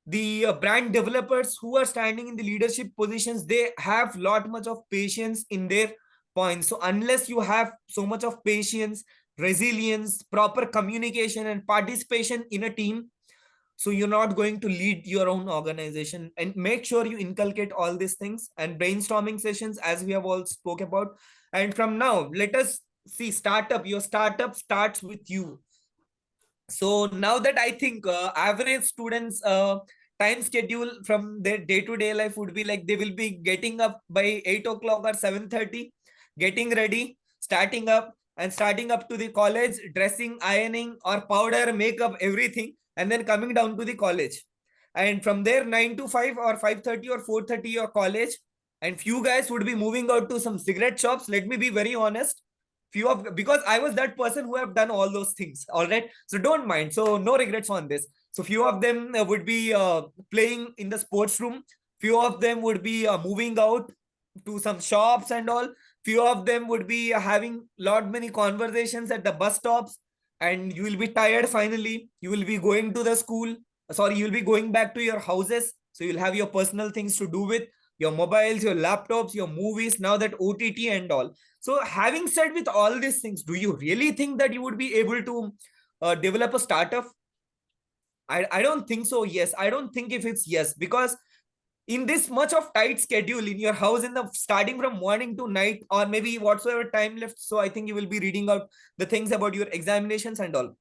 the brand developers who are standing in the leadership positions, they have lot much of patience in their points. So unless you have so much of patience, resilience, proper communication and participation in a team, so you're not going to lead your own organization. And make sure you inculcate all these things. And brainstorming sessions, as we have all spoke about. And from now, let us see startup. Your startup starts with you. So now that I think average students time schedule from their day-to-day life would be like, they will be getting up by 8 o'clock or 7:30, getting ready, starting up to the college, dressing, ironing or powder, makeup, everything, and then coming down to the college. And from there 9 to 5 or 5:30 or 4:30 your college. And few guys would be moving out to some cigarette shops. Let me be very honest, because I was that person who have done all those things. All right, so don't mind. So no regrets on this. So few of them would be playing in the sports room. Few of them would be moving out to some shops and all. Few of them would be having lot many conversations at the bus stops. And you will be tired. Finally, you will be going to the school. Sorry, you will be going back to your houses. So you'll have your personal things to do with your mobiles, your laptops, your movies, now that OTT and all. So having said with all these things, do you really think that you would be able to develop a startup? I don't think so. Yes, I don't think if it's yes, because in this much of tight schedule in your house, in the starting from morning to night, or maybe whatsoever time left. So I think you will be reading out the things about your examinations and all.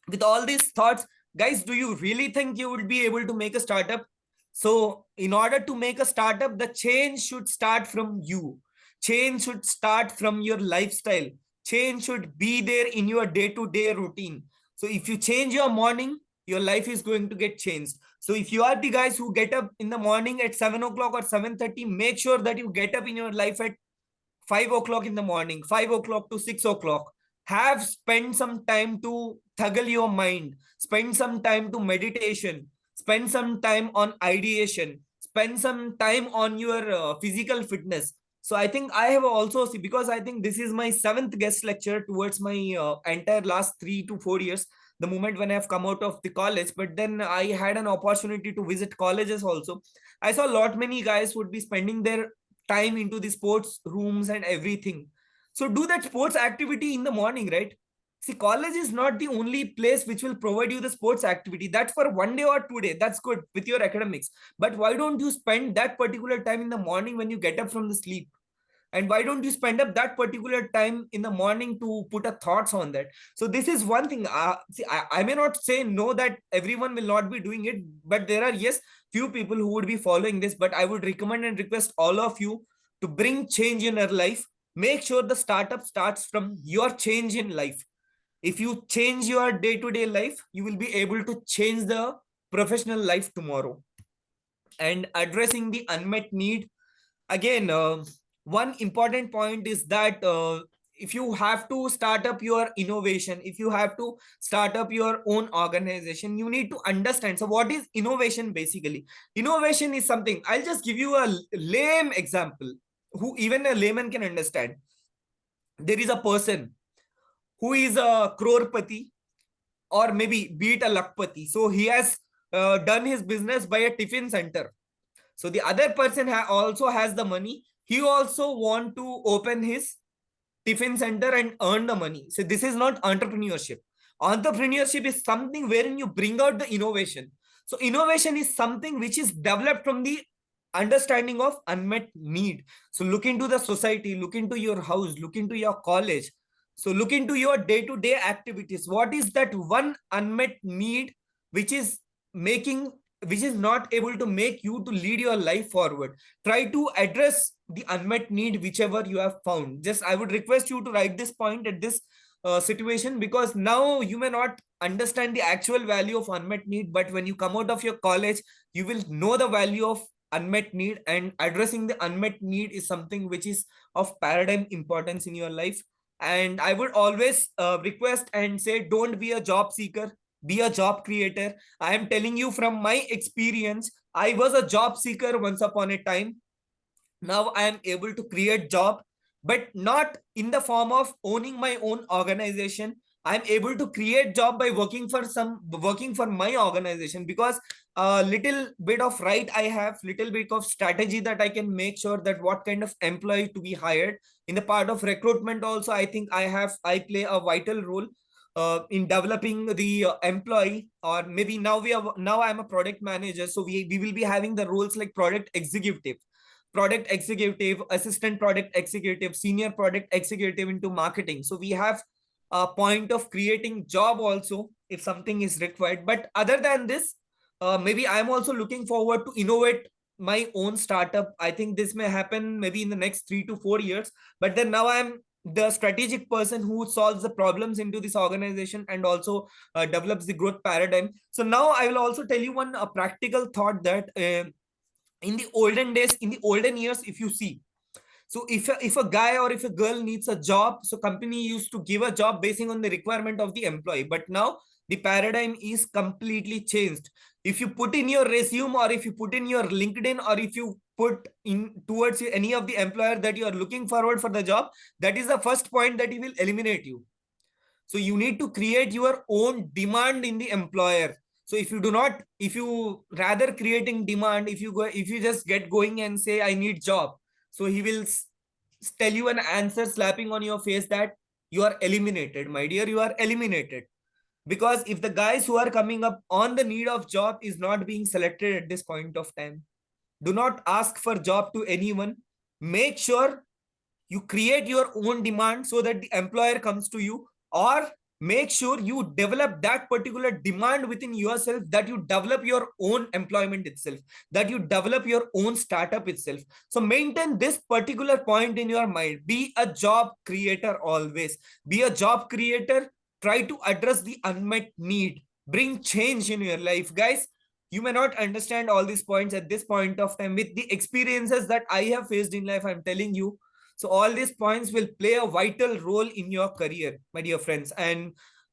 With all these thoughts, Guys, do you really think you would be able to make a startup? So in order to make a startup, the change should start from you. Change should start from your lifestyle. Change should be there in your day-to-day routine. So if you change your morning, your life is going to get changed. So if you are the guys who get up in the morning at 7 o'clock or 7:30, make sure that you get up in your life at 5 o'clock in the morning, 5 o'clock to 6 o'clock. Have spend some time to toggle your mind, spend some time to meditation, spend some time on ideation, spend some time on your physical fitness. So I think I have also see, because I think this is my seventh guest lecture towards my entire last 3 to 4 years, the moment when I have come out of the college. But then I had an opportunity to visit colleges also. I saw a lot many guys would be spending their time into the sports rooms and everything. So do that sports activity in the morning, right? See, college is not the only place which will provide you the sports activity. That's for 1 day or 2 day. That's good with your academics. But why don't you spend that particular time in the morning when you get up from the sleep? And why don't you spend up that particular time in the morning to put a thoughts on that? So this is one thing. See, I may not say no that everyone will not be doing it, but there are, yes, few people who would be following this. But I would recommend and request all of you to bring change in your life. Make sure the startup starts from your change in life. If you change your day-to-day life, you will be able to change the professional life tomorrow. And addressing the unmet need, again, one important point is that if you have to start up your innovation, if you have to start up your own organization, you need to understand. So what is innovation? Basically, innovation is something, I'll just give you a lame example who even a layman can understand. There is a person who is a crorepati, or maybe be it a lakpati. So he has done his business by a tiffin center. So the other person also has the money. He also want to open his tiffin center and earn the money. So this is not entrepreneurship. Entrepreneurship is something wherein you bring out the innovation. So innovation is something which is developed from the understanding of unmet need. So look into the society, look into your house, look into your college. So look into your day-to-day activities. What is that one unmet need which is making, which is not able to make you to lead your life forward? Try to address the unmet need whichever you have found. Just I would request you to write this point at this situation, because now you may not understand the actual value of unmet need, but when you come out of your college, you will know the value of unmet need, and addressing the unmet need is something which is of paradigm importance in your life. And I would always request and say, don't be a job seeker, be a job creator. I am telling you from my experience, I was a job seeker once upon a time. Now I am able to create job, but not in the form of owning my own organization. I'm able to create job by working for my organization, because a little bit of right I have, little bit of strategy that I can make sure that what kind of employee to be hired. In the part of recruitment also, I think I play a vital role in developing the employee. Or maybe now I'm a product manager, so we will be having the roles like product executive, assistant product executive, senior product executive into marketing. So we have a point of creating job also if something is required. But other than this, maybe I'm also looking forward to innovate my own startup. I think this may happen maybe in the next 3 to 4 years. But then now I'm the strategic person who solves the problems into this organization and also develops the growth paradigm. So now I will also tell you one practical thought that in the olden days, in the olden years, if you see, so if a guy or if a girl needs a job, so company used to give a job basing on the requirement of the employee. But now the paradigm is completely changed. If you put in your resume, or if you put in your LinkedIn, or if you put in towards any of the employer that you are looking forward for the job, that is the first point that he will eliminate you. So you need to create your own demand in the employer. So if you do not, if you rather creating demand, if you just get going and say I need job, so he will tell you an answer slapping on your face that you are eliminated, my dear, you are eliminated. Because if the guys who are coming up on the need of job is not being selected at this point of time, do not ask for job to anyone. Make sure you create your own demand so that the employer comes to you, or make sure you develop that particular demand within yourself, that you develop your own employment itself, that you develop your own startup itself. So maintain this particular point in your mind. Be a job creator always. Be a job creator. Try to address the unmet need. Bring change in your life, guys. You may not understand all these points at this point of time. With the experiences that I have faced in life, I'm telling you, so all these points will play a vital role in your career, my dear friends. And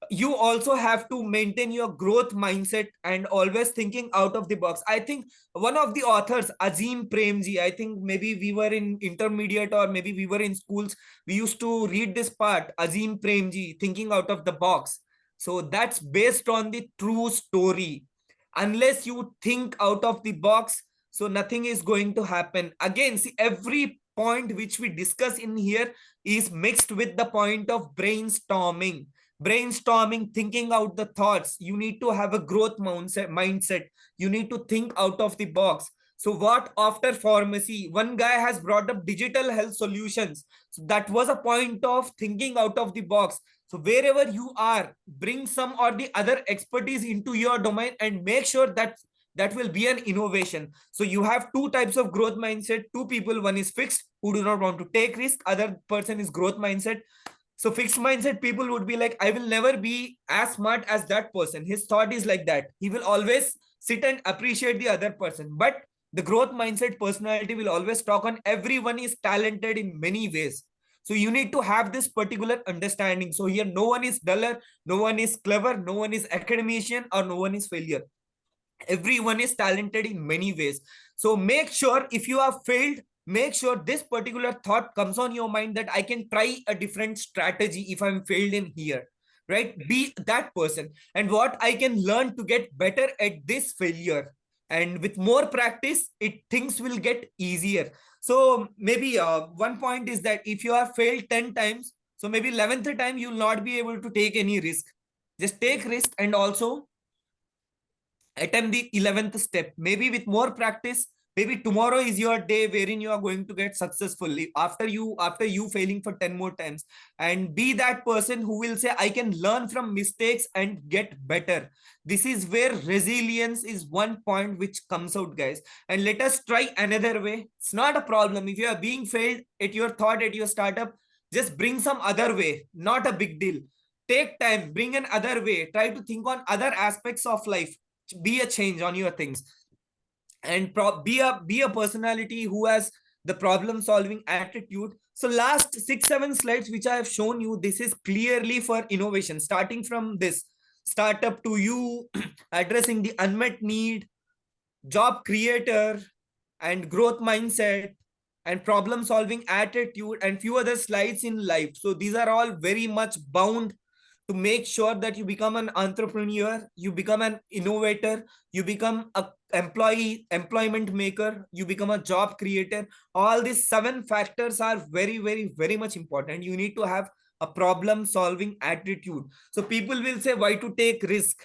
you also have to maintain your growth mindset and always thinking out of the box. I think one of the authors, Azim Premji, I think maybe we were in intermediate or maybe we were in schools, we used to read this part, Azim Premji, thinking out of the box. So that's based on the true story. Unless you think out of the box, so nothing is going to happen. Again, see, every point which we discuss in here is mixed with the point of brainstorming. Brainstorming, thinking out the thoughts. You need to have a growth mindset. You need to think out of the box. So what after pharmacy, one guy has brought up digital health solutions. So that was a point of thinking out of the box. So wherever you are, bring some or the other expertise into your domain and make sure that that will be an innovation. So you have two types of growth mindset. Two people, one is fixed, who do not want to take risk. Other person is growth mindset. So fixed mindset people would be like, I will never be as smart as that person. His thought is like that. He will always sit and appreciate the other person. But the growth mindset personality will always talk on everyone is talented in many ways. So you need to have this particular understanding. So here, no one is duller, no one is clever, no one is academician, or no one is failure. Everyone is talented in many ways. So make sure if you have failed, make sure this particular thought comes on your mind that I can try a different strategy if I'm failed in here, right? Be that person. And what I can learn to get better at this failure. And with more practice, things will get easier. So maybe one point is that if you have failed 10 times, so maybe 11th time, you will not be able to take any risk. Just take risk and also attempt the 11th step. Maybe with more practice, maybe tomorrow is your day wherein you are going to get successfully after you failing for 10 more times. And be that person who will say, I can learn from mistakes and get better. This is where resilience is one point which comes out, guys. And let us try another way. It's not a problem. If you are being failed at your thought, at your startup, just bring some other way. Not a big deal. Take time, bring an other way. Try to think on other aspects of life. Be a change on your things, and be a personality who has the problem solving attitude. So last 6-7 slides which I have shown you, this is clearly for innovation, starting from this startup to you addressing the unmet need, job creator, and growth mindset, and problem solving attitude, and few other slides in life. So these are all very much bound to make sure that you become an entrepreneur, you become an innovator, you become a employment maker, you become a job creator. All these 7 factors are very, very, very much important. You need to have a problem solving attitude. So people will say, why to take risk,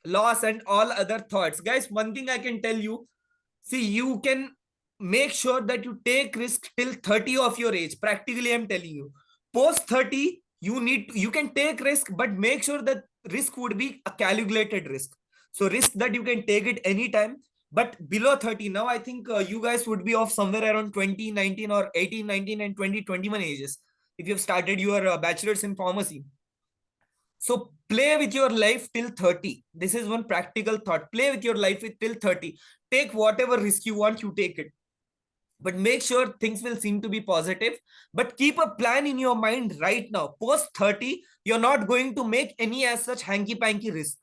loss, and all other thoughts. Guys, one thing I can tell you, see, you can make sure that you take risk till 30 of your age. Practically, I'm telling you, post 30, you can take risk, but make sure that risk would be a calculated risk. So risk that you can take it anytime, but below 30. Now I think you guys would be off somewhere around 2019 or 18, 19 and 20, 21 ages if you've started your bachelor's in pharmacy. So play with your life till 30. This is one practical thought. Play with your life till 30. Take whatever risk you want, you take it. But make sure things will seem to be positive. But keep a plan in your mind right now. Post 30, you're not going to make any as such hanky-panky risk.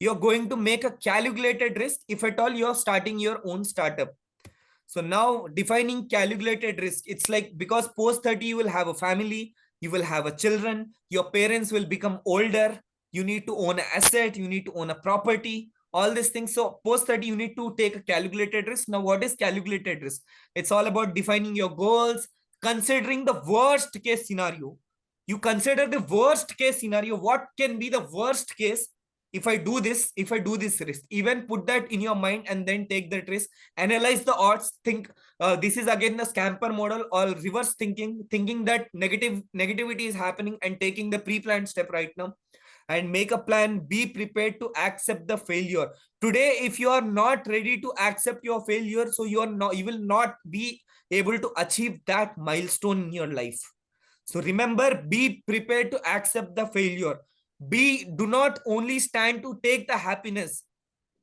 You're going to make a calculated risk if at all you're starting your own startup. So now defining calculated risk, it's like, because post 30, you will have a family, you will have a children, your parents will become older, you need to own an asset, you need to own a property, all these things. So post 30, you need to take a calculated risk. Now, what is calculated risk? It's all about defining your goals, considering the worst case scenario. You consider the worst case scenario. What can be the worst case if I do this risk? Even put that in your mind and then take that risk. Analyze the odds. Think this is again the scamper model, or reverse thinking that negativity is happening and taking the pre-planned step right now. and make a plan. Be prepared to accept the failure. Today, if you are not ready to accept your failure, so you will not be able to achieve that milestone in your life. So remember, be prepared to accept the failure. Do not only stand to take the happiness,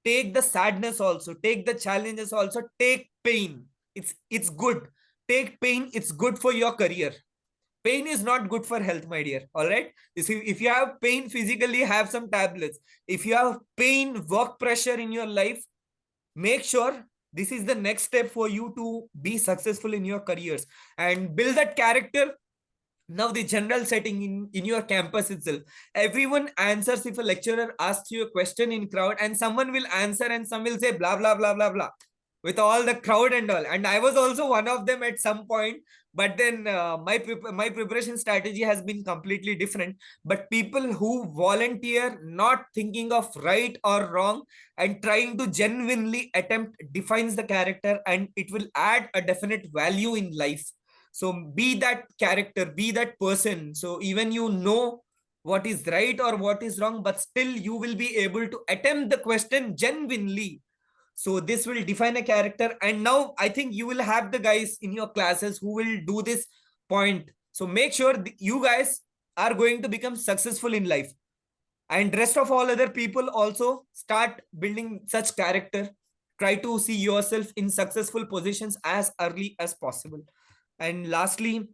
take the sadness also, take the challenges also, take pain. It's good. Take pain, it's good for your career. Pain is not good for health, my dear. All right. You see, if you have pain physically, have some tablets. If you have pain, work pressure in your life, make sure this is the next step for you to be successful in your careers and build that character. Now the general setting in your campus itself, everyone answers. If a lecturer asks you a question in crowd, and someone will answer and some will say blah blah blah blah blah with all the crowd and all, and I was also one of them at some point. But then my preparation strategy has been completely different. But people who volunteer, not thinking of right or wrong and trying to genuinely attempt, defines the character, and it will add a definite value in life. So be that character, be that person. So even you know what is right or what is wrong, but still you will be able to attempt the question genuinely. So this will define a character. And now I think you will have the guys in your classes who will do this point. So make sure you guys are going to become successful in life. And rest of all other people also start building such character. Try to see yourself in successful positions as early as possible. And lastly,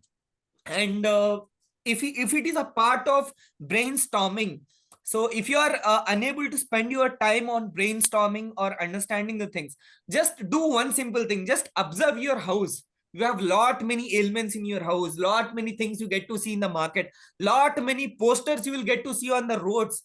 and if it is a part of brainstorming, so if you are unable to spend your time on brainstorming or understanding the things, just do one simple thing. Just observe your house. You have lot many ailments in your house, lot many things you get to see in the market, lot many posters you will get to see on the roads,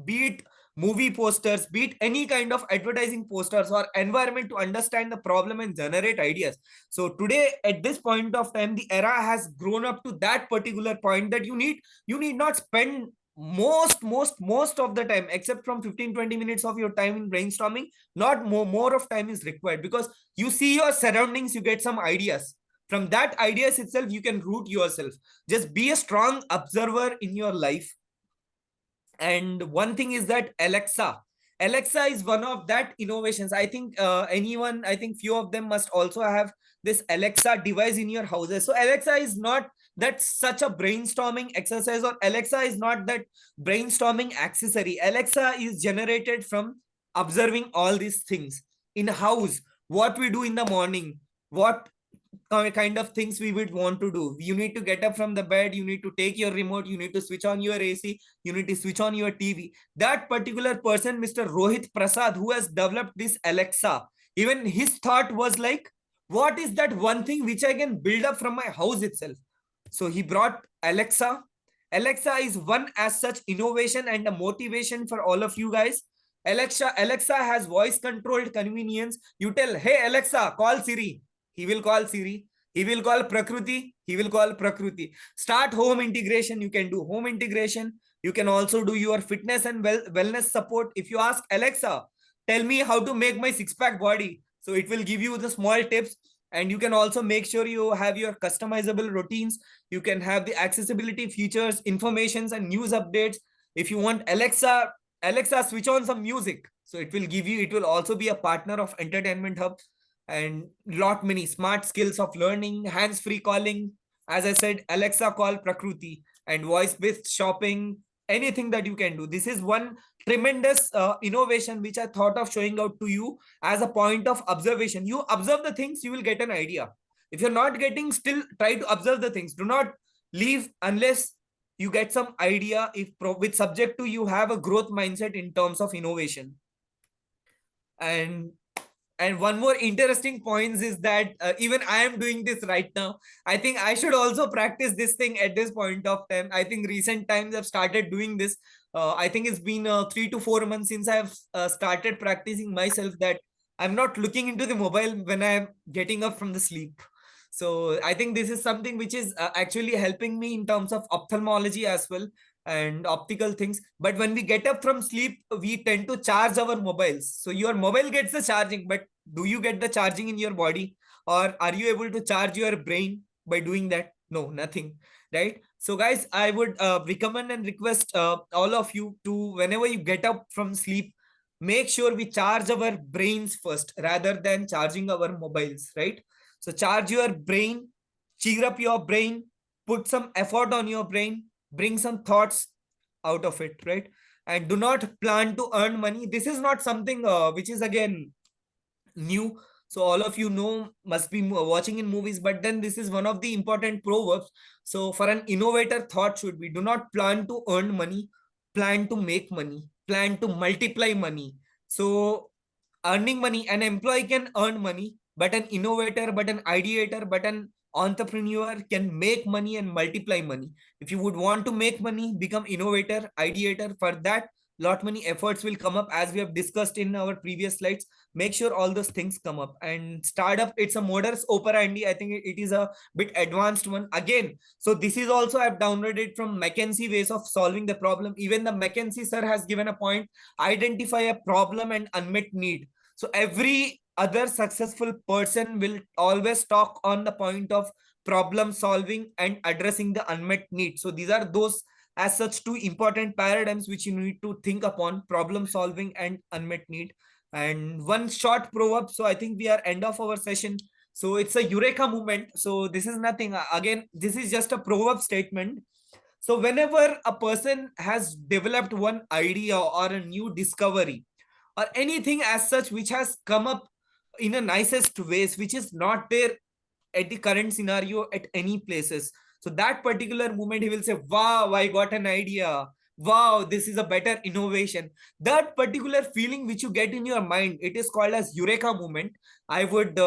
be it movie posters, be it any kind of advertising posters or environment, to understand the problem and generate ideas. So today, at this point of time, the era has grown up to that particular point that you need not spend most of the time, except from 15-20 minutes of your time in brainstorming. Not more of time is required, because you see your surroundings, you get some ideas. From that ideas itself, you can root yourself. Just be a strong observer in your life. And one thing is that Alexa is one of that innovations. I think I think few of them must also have this Alexa device in your houses. So Alexa is not that such a brainstorming exercise, or Alexa is not that brainstorming accessory. Alexa is generated from observing all these things in a house. What we do in the morning, what kind of things we would want to do. You need to get up from the bed, you need to take your remote, you need to switch on your AC, you need to switch on your TV. That particular person, Mr. Rohit Prasad, who has developed this Alexa, even his thought was like, what is that one thing which I can build up from my house itself? So he brought Alexa. Alexa is one as such innovation and a motivation for all of you guys. Alexa has voice controlled convenience. You tell, hey Alexa, call Siri. He will call Siri. He will call Prakriti. He will call Prakriti. Start home integration. You can do home integration. You can also do your fitness and wellness support. If you ask Alexa, tell me how to make my six-pack body. So it will give you the small tips. And you can also make sure you have your customizable routines. You can have the accessibility features, informations, and news updates. If you want Alexa, switch on some music. So it will give you, it will also be a partner of Entertainment Hub. And lot many smart skills of learning, hands-free calling. As I said, Alexa call Prakriti, and voice-based shopping, anything that you can do. This is one tremendous innovation which I thought of showing out to you as a point of observation. You observe the things, you will get an idea. If you're not getting, still try to observe the things. Do not leave unless you get some idea. If with subject to, you have a growth mindset in terms of innovation. And one more interesting point is that even I am doing this right now. I think I should also practice this thing at this point of time. I think recent times I've started doing this. I think it's been 3 to 4 months since I've started practicing myself that I'm not looking into the mobile when I'm getting up from the sleep. So I think this is something which is actually helping me in terms of ophthalmology as well, and optical things. But when we get up from sleep, we tend to charge our mobiles. So your mobile gets the charging, but do you get the charging in your body? Or are you able to charge your brain by doing that? No, nothing. right? So guys, I would recommend and request all of you to, whenever you get up from sleep, make sure we charge our brains first rather than charging our mobiles, right? So charge your brain, cheer up your brain, put some effort on your brain, bring some thoughts out of it, right? And do not plan to earn money. This is not something which is again new. So all of you know, must be watching in movies, but then this is one of the important proverbs. So for an innovator, thought should be, do not plan to earn money, plan to make money, plan to multiply money. So earning money, an employee can earn money, but an innovator, but an ideator, but an entrepreneur can make money and multiply money. If you would want to make money, become innovator, ideator. For that, lot many efforts will come up, as we have discussed in our previous slides. Make sure all those things come up. And startup, it's a modus operandi. I think it is a bit advanced one again. So this is also, I've downloaded from McKinsey ways of solving the problem. Even the McKinsey sir has given a point: identify a problem and unmet need. So every other successful person will always talk on the point of problem solving and addressing the unmet need. So these are those, as such, two important paradigms which you need to think upon: problem solving and unmet need. And one short proverb. So I think we are end of our session. So it's a eureka moment. So this is nothing, again, this is just a proverb statement. So whenever a person has developed one idea or a new discovery or anything as such which has come up in a nicest ways, which is not there at the current scenario at any places, so that particular moment he will say, wow, I got an idea, wow, this is a better innovation. That particular feeling which you get in your mind, it is called as eureka moment. I would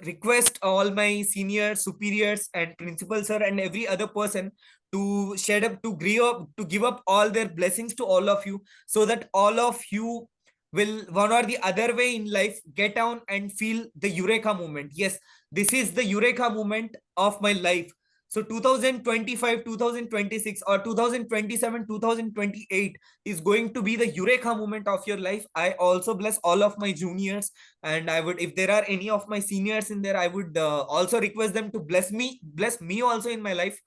request all my seniors, superiors, and principal sir, and every other person to shed up, to give up all their blessings to all of you, so that all of you will, one or the other way in life, get down and feel the eureka moment. Yes, this is the eureka moment of my life. So 2025, 2026, or 2027, 2028 is going to be the eureka moment of your life. I also bless all of my juniors, and I would, if there are any of my seniors in there, I would also request them to bless me also in my life.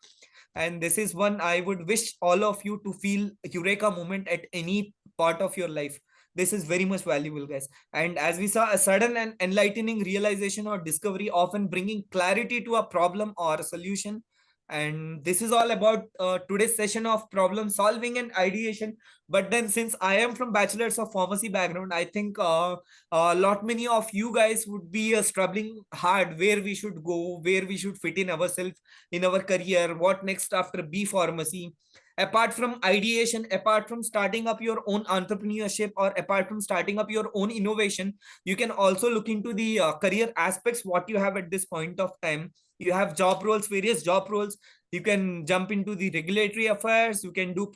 And this is one I would wish all of you to feel eureka moment at any part of your life. This is very much valuable, guys. And as we saw, a sudden and enlightening realization or discovery often bringing clarity to a problem or a solution. And this is all about today's session of problem solving and ideation. But then, since I am from bachelor's of pharmacy background, I think a lot many of you guys would be struggling hard where we should go, where we should fit in ourselves in our career, what next after B pharmacy. Apart from ideation, apart from starting up your own entrepreneurship, or apart from starting up your own innovation, you can also look into the career aspects what you have at this point of time. You have job roles, various job roles. You can jump into the regulatory affairs, you can do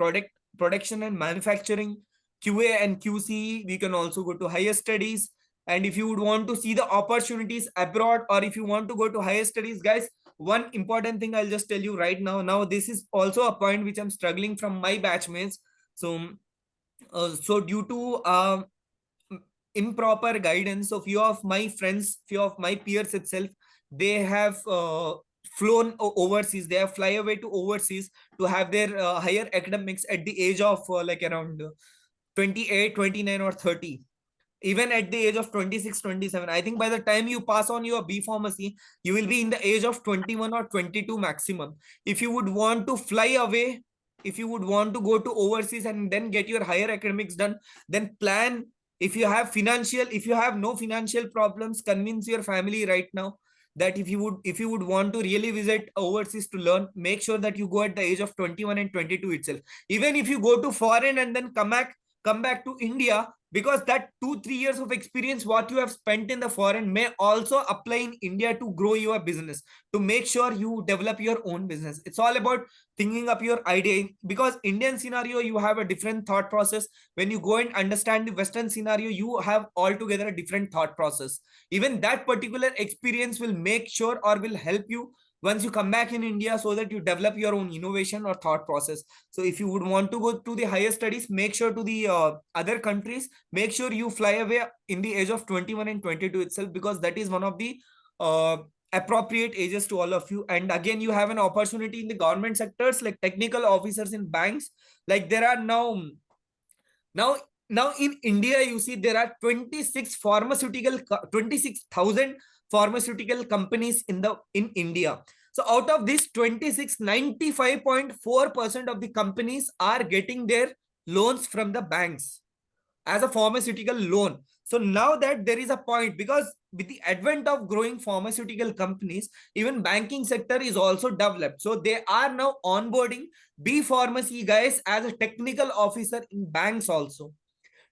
production and manufacturing, QA and QC. We can also go to higher studies. And if you would want to see the opportunities abroad, or if you want to go to higher studies, guys, one important thing I'll just tell you right now. Now, this is also a point which I'm struggling from my batchmates. So due to improper guidance of few of my friends, few of my peers itself, they have flown overseas, they have fly away to overseas to have their higher academics at the age of like around 28, 29, or 30. Even at the age of 26, 27, I think by the time you pass on your B pharmacy, you will be in the age of 21 or 22 maximum. If you would want to fly away, if you would want to go to overseas and then get your higher academics done, then plan. If you have no financial problems, convince your family right now that if you would want to really visit overseas to learn, make sure that you go at the age of 21 and 22 itself. Even if you go to foreign and then come back to India, because that 2-3 years of experience what you have spent in the foreign may also apply in India to grow your business, to make sure you develop your own business. It's all about thinking up your idea, because Indian scenario, you have a different thought process. When you go and understand the Western scenario, you have altogether a different thought process. Even that particular experience will make sure, or will help you once you come back in India, so that you develop your own innovation or thought process. So if you would want to go to the higher studies, make sure to the other countries, make sure you fly away in the age of 21 and 22 itself, because that is one of the appropriate ages to all of you. And again, you have an opportunity in the government sectors like technical officers in banks. Like there are now now in India, you see there are 26,000 pharmaceutical companies in India. So out of this 26, 95.4% of the companies are getting their loans from the banks as a pharmaceutical loan. So now that there is a point, because with the advent of growing pharmaceutical companies, even banking sector is also developed. So they are now onboarding B pharmacy guys as a technical officer in banks also.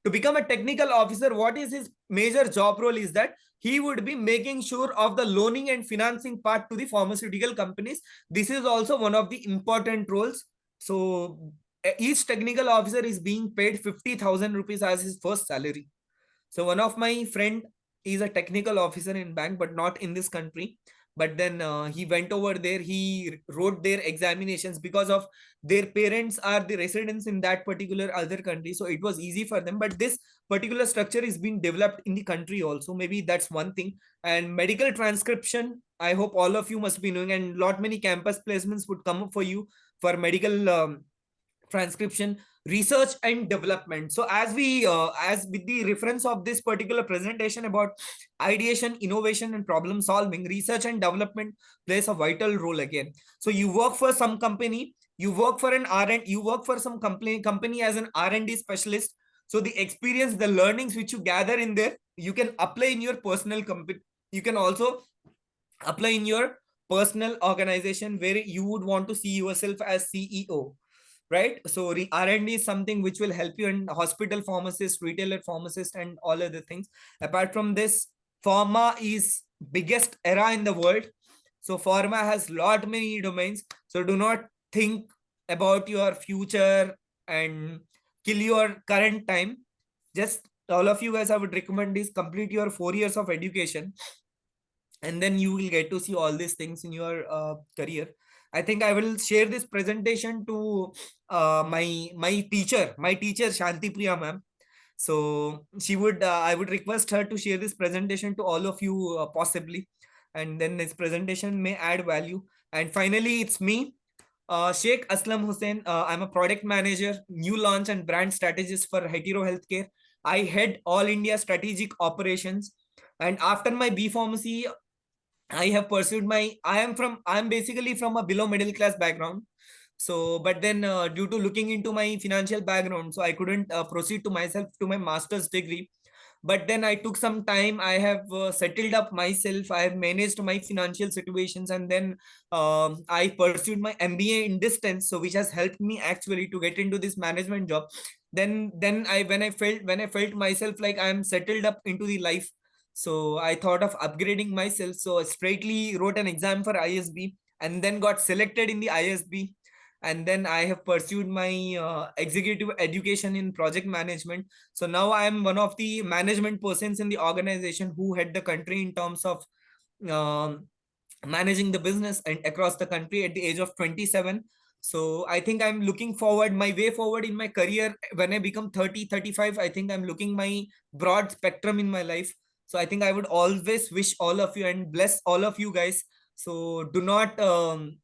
To become a technical officer, what is his major job role is that he would be making sure of the loaning and financing part to the pharmaceutical companies. This is also one of the important roles. So each technical officer is being paid 50,000 rupees as his first salary. So one of my friend is a technical officer in bank, but not in this country. But then he went over there, he wrote their examinations because of their parents are the residents in that particular other country. So it was easy for them. But this particular structure is being developed in the country also. Maybe that's one thing. And medical transcription, I hope all of you must be knowing, and lot many campus placements would come up for you for medical transcription, research and development. So as with the reference of this particular presentation about ideation, innovation and problem solving, research and development plays a vital role again. So you work for some company, you work for an R&, you work for some company as an R&D specialist. So the experience, the learnings which you gather in there, you can apply in your personal company. You can also apply in your personal organization where you would want to see yourself as CEO, right? So R&D is something which will help you in hospital pharmacist, retailer pharmacist and all other things. Apart from this, pharma is biggest era in the world. So pharma has lot many domains. So do not think about your future and kill your current time. Just all of you guys, I would recommend is complete your 4 years of education, and then you will get to see all these things in your career. I think I will share this presentation to my teacher Shanti Priya ma'am. So she would I would request her to share this presentation to all of you possibly, and then this presentation may add value. And finally, it's me, Sheikh Aslam Hussain. I'm a product manager, new launch and brand strategist for Hetero Healthcare. I head all India strategic operations. And after my B Pharmacy, I have pursued my, I'm basically from a below middle class background. So, but then due to looking into my financial background, so I couldn't proceed to myself to my master's degree. But then I took some time, I have settled up myself, I have managed my financial situations, and then I pursued my MBA in distance, so which has helped me actually to get into this management job. Then I when I felt myself like I'm settled up into the life, so I thought of upgrading myself. So I straightly wrote an exam for ISB and then got selected in the ISB. And then I have pursued my executive education in project management. So now I am one of the management persons in the organization who head the country in terms of um, managing the business and across the country at the age of 27. So I think I'm looking forward, my way forward in my career when I become 30, 35. I think I'm looking my broad spectrum in my life. So I think I would always wish all of you and bless all of you guys. So do not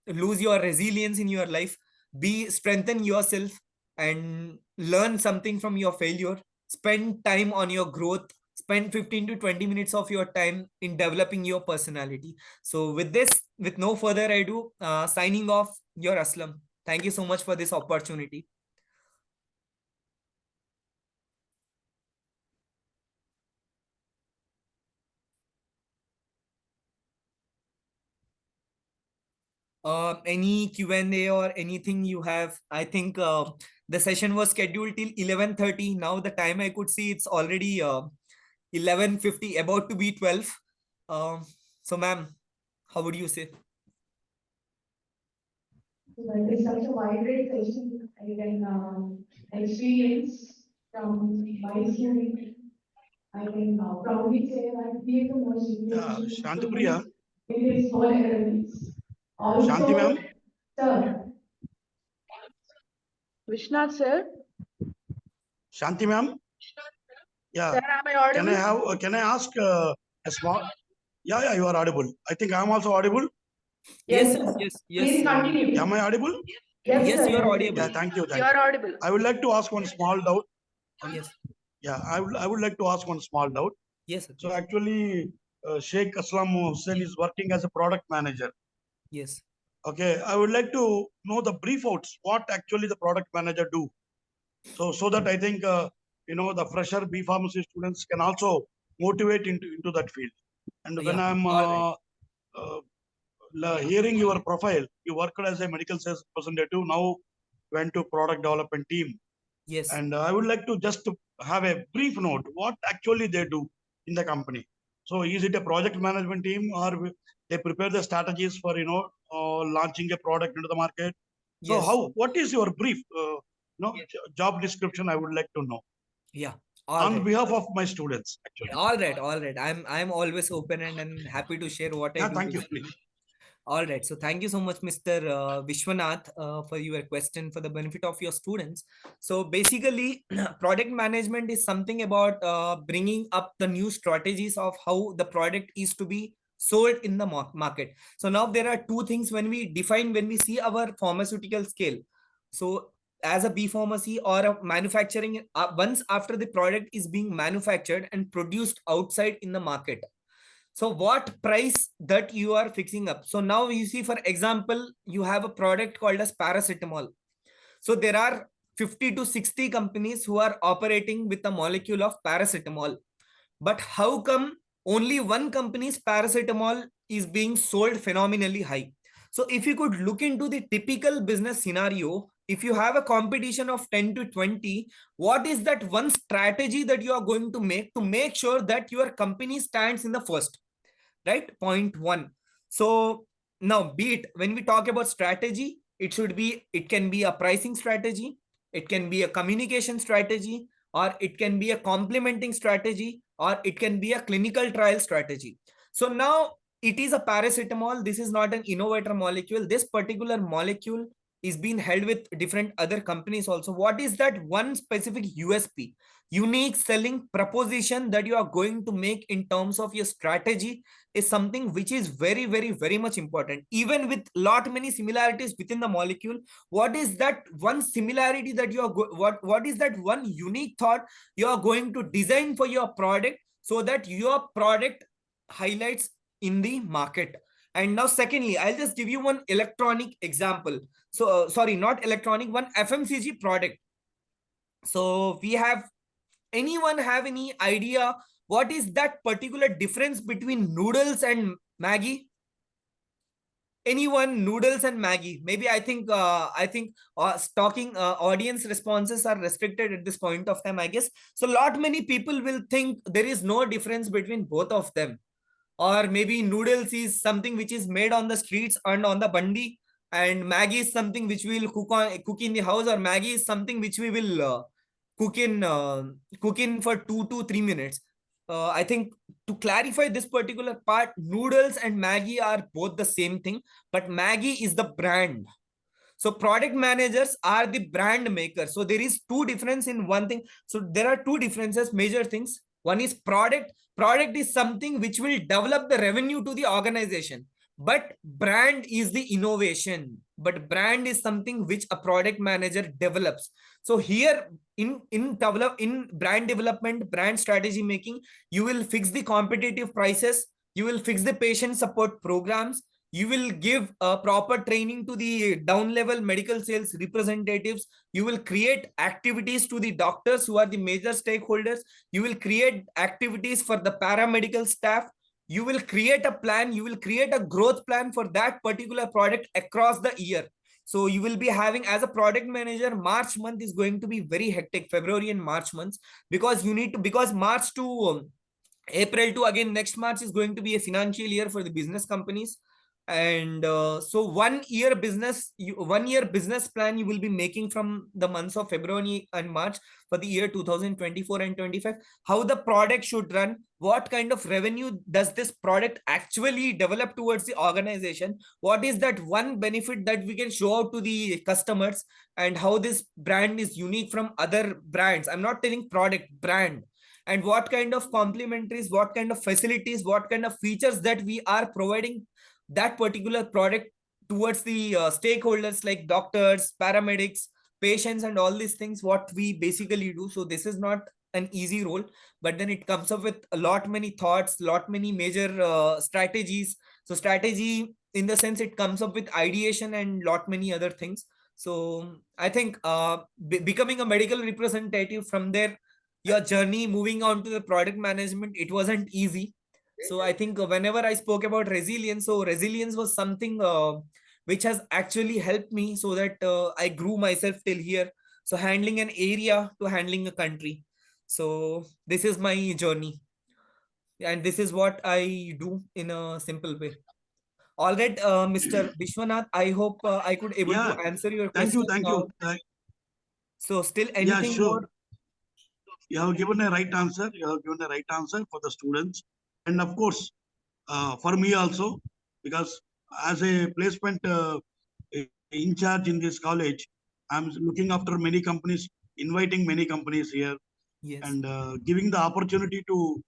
lose your resilience in your life. Be strengthen yourself and learn something from your failure. Spend time on your growth. Spend 15 to 20 minutes of your time in developing your personality. So with this, with no further ado, signing off, your Aslam. Thank you so much for this opportunity. Any Q&A or anything you have? I think the session was scheduled till 11:30. Now the time I could see, it's already 11:50, about to be 12. So ma'am, how would you say? So that is such a wide range session I can experience from my student. I can proudly say that he is the most influential Shanti Priya. student in his whole academics. Also, Shanti ma'am. sir, Vishnath, sir. Shanti ma'am. Yeah. Sir, am I audible? Can I ask a small? Yeah, you are audible. I think I am also audible. Yes, sir. yes, Please yes. continue. Am I audible? Yes, Yes, sir. you are Yes, audible. Yeah, thank you. You Thank are you. audible. I would like to ask one small doubt. Yes, Yeah, I would like to ask one small doubt. yes, sir, So please. actually, Sheikh Aslam Hussain is working as a product manager. Yes. Okay, I would like to know the brief outs, what actually the product manager do. So that I think, the fresher B pharmacy students can also motivate into that field. And when Yeah. I'm All right. hearing your profile, you worked as a medical sales representative, now went to product development team. Yes. And I would like to just have a brief note, what actually they do in the company. So is it a project management team, or they prepare the strategies for, launching a product into the market? So Yes. what is your brief, job description? I would like to know Yeah. All on right. behalf of my students, actually. All right. All right. I'm always open and happy to share what I Yeah, do thank you, basically. please. All right. So thank you so much, Mr. Vishwanath, for your question for the benefit of your students. So basically, product management is something about bringing up the new strategies of how the product is to be sold in the market. So now there are two things when we see our pharmaceutical scale. So as a B pharmacy or a manufacturing, once after the product is being manufactured and produced outside in the market, so what price that you are fixing up? So now you see, for example, you have a product called as paracetamol. So there are 50 to 60 companies who are operating with a molecule of paracetamol. But how come only one company's paracetamol is being sold phenomenally high? So if you could look into the typical business scenario, if you have a competition of 10 to 20, what is that one strategy that you are going to make sure that your company stands in the first? Right? Point one. So now, be it when we talk about strategy, it can be a pricing strategy, it can be a communication strategy, or it can be a complementing strategy, or it can be a clinical trial strategy. So now it is a paracetamol. This is not an innovator molecule. This particular molecule is being held with different other companies also. What is that one specific USP, unique selling proposition, that you are going to make in terms of your strategy, is something which is very, very, very much important. Even with lot many similarities within the molecule, what is that one similarity that you are what is that one unique thought you are going to design for your product, so that your product highlights in the market? And now secondly, I'll just give you one electronic example. So sorry, not electronic, one FMCG product. So we have, anyone have any idea what is that particular difference between noodles and Maggie? Anyone? Noodles and Maggie? Maybe I think talking audience responses are restricted at this point of time, I guess. So lot many people will think there is no difference between both of them, or maybe noodles is something which is made on the streets and on the bandi, and Maggie is something which we will cook in the house, or Maggie is something which we will cook in uh, cook in for 2 to 3 minutes. I think to clarify this particular part, noodles and Maggie are both the same thing, but Maggie is the brand. So product managers are the brand makers. So there is two difference in one thing. So there are two differences, major things. One is product. Product is something which will develop the revenue to the organization, but brand is the innovation. But brand is something which a product manager develops. So here in brand development, brand strategy making, you will fix the competitive prices, you will fix the patient support programs, you will give proper training to the down level medical sales representatives, you will create activities to the doctors who are the major stakeholders, you will create activities for the paramedical staff, you will create a plan, you will create a growth plan for that particular product across the year. So you will be having, as a product manager, March month is going to be very hectic, February and March months, because you need to, because March to April to again next March is going to be a financial year for the business companies. And so 1 year business plan you will be making from the months of February and March for the year 2024 and 25. How the product should run, what kind of revenue does this product actually develop towards the organization, what is that one benefit that we can show out to the customers, and how this brand is unique from other brands. I'm not telling product, brand. and what kind of complementaries, what kind of facilities, what kind of features that we are providing that particular product towards the stakeholders like doctors, paramedics, patients, and all these things, what we basically do. So this is not an easy role, but then it comes up with a lot many thoughts, lot many major strategies. So strategy in the sense it comes up with ideation and lot many other things. So I think becoming a medical representative, from there your journey moving on to the product management, it wasn't easy. So I think whenever I spoke about resilience, so resilience was something which has actually helped me so that I grew myself till here. So handling an area to handling a country. So this is my journey, and this is what I do in a simple way. All right, Mr. Vishwanath, I hope I could able to Yeah, answer your thank you, question thank you. now. So still Yeah, anything sure. more? You have given a right answer. You have given a right answer for the students. And of course, for me also, because as a placement in charge in this college, I'm looking after many companies, inviting many companies here, Yes, and giving the opportunity to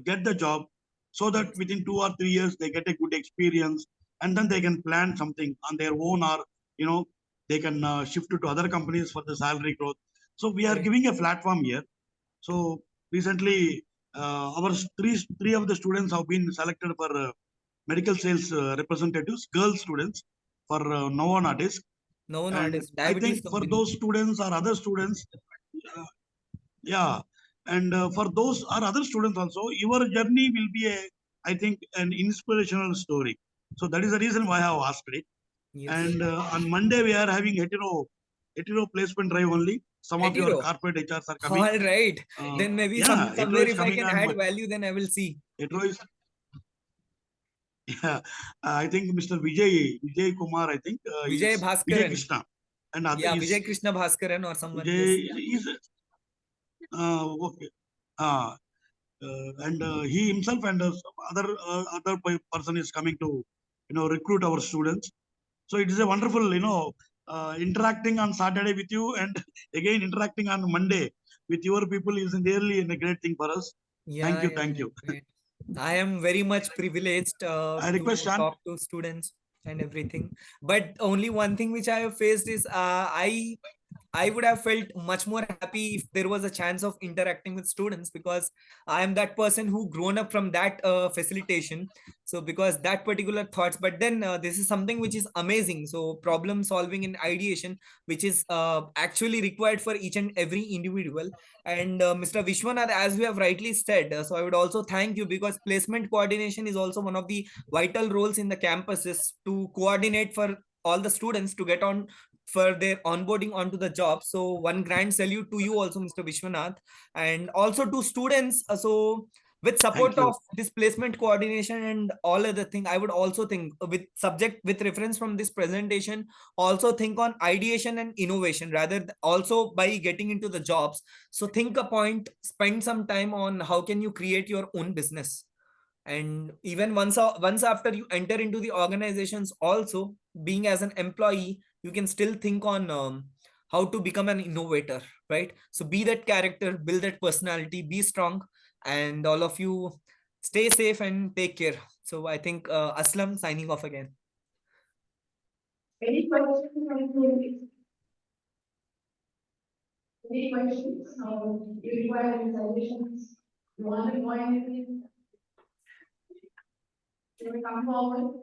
get the job, so that yes, within 2 or 3 years they get a good experience, and then they can plan something on their own, or you know they can shift to other companies for the salary growth. So we are correct. giving a platform here. So recently, our three of the students have been selected for medical sales representatives, girl students, for Novo Nordisk. No, not And is I diabetes think for company. those students or other students, uh, yeah, and for those or other students also, your journey will be I think, an inspirational story. So that is the reason why I have asked it. Yes. And on Monday we are having hetero placement drive only. Some of your Hetero. corporate HRs are coming. All right. Then maybe Yeah, hetero somewhere is if I coming can on add value, then I will see. hetero is yeah. I think Mr. Vijay Kumar. I think Vijay is Vijay Bhaskaran. Krishna, and other Yeah, is Vijay Krishna Bhaskaran or someone. Yes. Vijay is okay. Uh, and he himself and person is coming to recruit our students. So it is a wonderful interacting on Saturday with you, and again interacting on Monday with your people is really a great thing for us. Yeah, Thank you, yeah, thank yeah, you. great. I am very much privileged I request to Shan. talk to students and everything. But only one thing which I have faced is I would have felt much more happy if there was a chance of interacting with students, because I am that person who grown up from that facilitation. So because that particular thoughts, but then this is something which is amazing. So problem solving and ideation, which is actually required for each and every individual. And Mr. Vishwanath, as we have rightly said, so I would also thank you, because placement coordination is also one of the vital roles in the campuses to coordinate for all the students to get on for their onboarding onto the job. So one grand salute to you also, Mr. Vishwanath, and also to students. So with Thank support of you. this placement coordination and all other thing, I would also think with subject with reference from this presentation, also think on ideation and innovation rather also by getting into the jobs. So think a point, spend some time on how can you create your own business. And even once after you enter into the organizations also, being as an employee, you can still think on how to become an innovator, right? So be that character, build that personality, be strong, and all of you stay safe and take care. So I think Aslam signing off again. Any questions from you? Any questions? You require any suggestions? You want to know anything? You will come forward.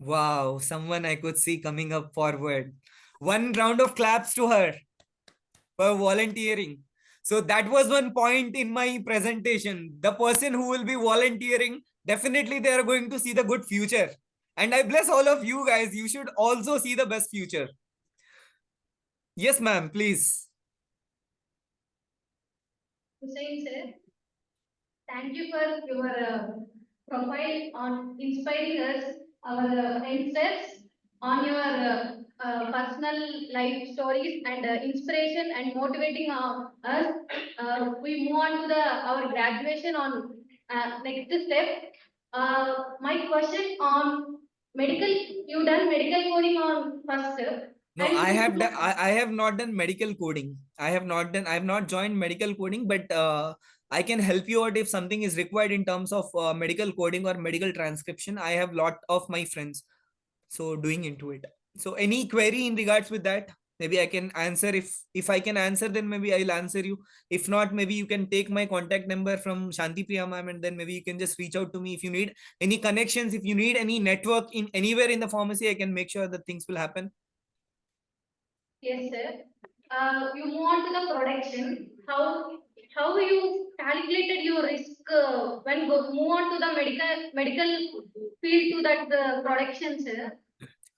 Wow, someone I could see coming up forward. One round of claps to her for volunteering. So that was one point in my presentation. The person who will be volunteering, definitely they are going to see the good future. And I bless all of you guys. You should also see the best future. Yes, ma'am, please. Hussein sir, thank you for your profile on inspiring us, our insights on your personal life stories and inspiration and motivating us. We move on to the our graduation on next step. My question on medical, you done medical coding on first. No, And I have not done medical coding. I have not joined medical coding, but I can help you out if something is required in terms of medical coding or medical transcription. I have lot of my friends so doing into it. So any query in regards with that, maybe I can answer. If I can answer, then maybe I'll answer you. If not, maybe you can take my contact number from Shanti Priya ma'am, and then maybe you can just reach out to me if you need any connections, if you need any network in anywhere in the pharmacy, I can make sure that things will happen. yes, sir. You move on to the production. How you calculated your risk when move on to the medical field to that production, sir?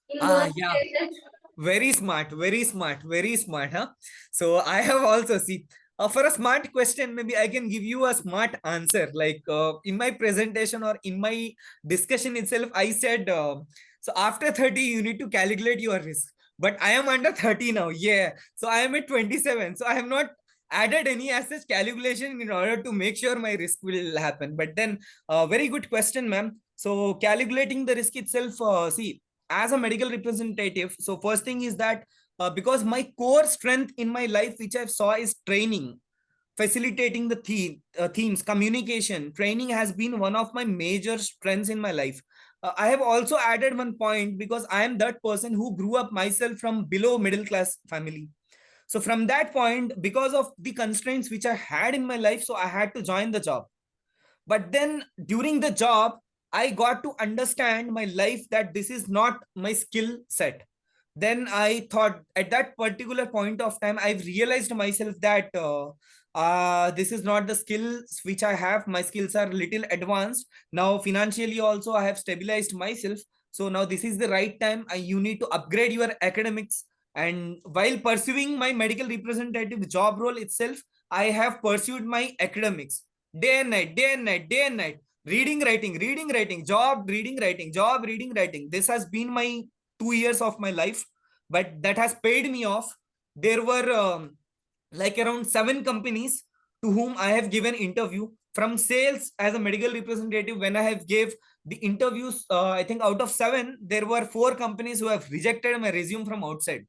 In Yeah. workplaces. Very smart, very smart, huh? So I have also see for a smart question, maybe I can give you a smart answer. Like in my presentation or in my discussion itself, I said so after 30 you need to calculate your risk. But I am under 30 now, yeah. So I am at 27. So I have not added any as such calculation in order to make sure my risk will happen. But then, very good question, ma'am. So calculating the risk itself, see, as a medical representative, so first thing is that because my core strength in my life which I saw is training, facilitating the themes, communication. Training has been one of my major strengths in my life. I have also added one point because I am that person who grew up myself from below middle class family. So from that point, because of the constraints which I had in my life, so I had to join the job. But then during the job, I got to understand my life that this is not my skill set. Then I thought at that particular point of time, I've realized myself that this is not the skills which I have. My skills are little advanced. Now financially also I have stabilized myself. So now this is the right time. You need to upgrade your academics. And while pursuing my medical representative job role itself, I have pursued my academics day and night, day and night, day and night. Reading, writing, job, reading, writing, job, reading, writing. This has been my 2 years of my life, but that has paid me off. There were like around 7 companies to whom I have given interview from sales as a medical representative. When I have gave the interviews, I think out of 7, there were 4 companies who have rejected my resume from outside.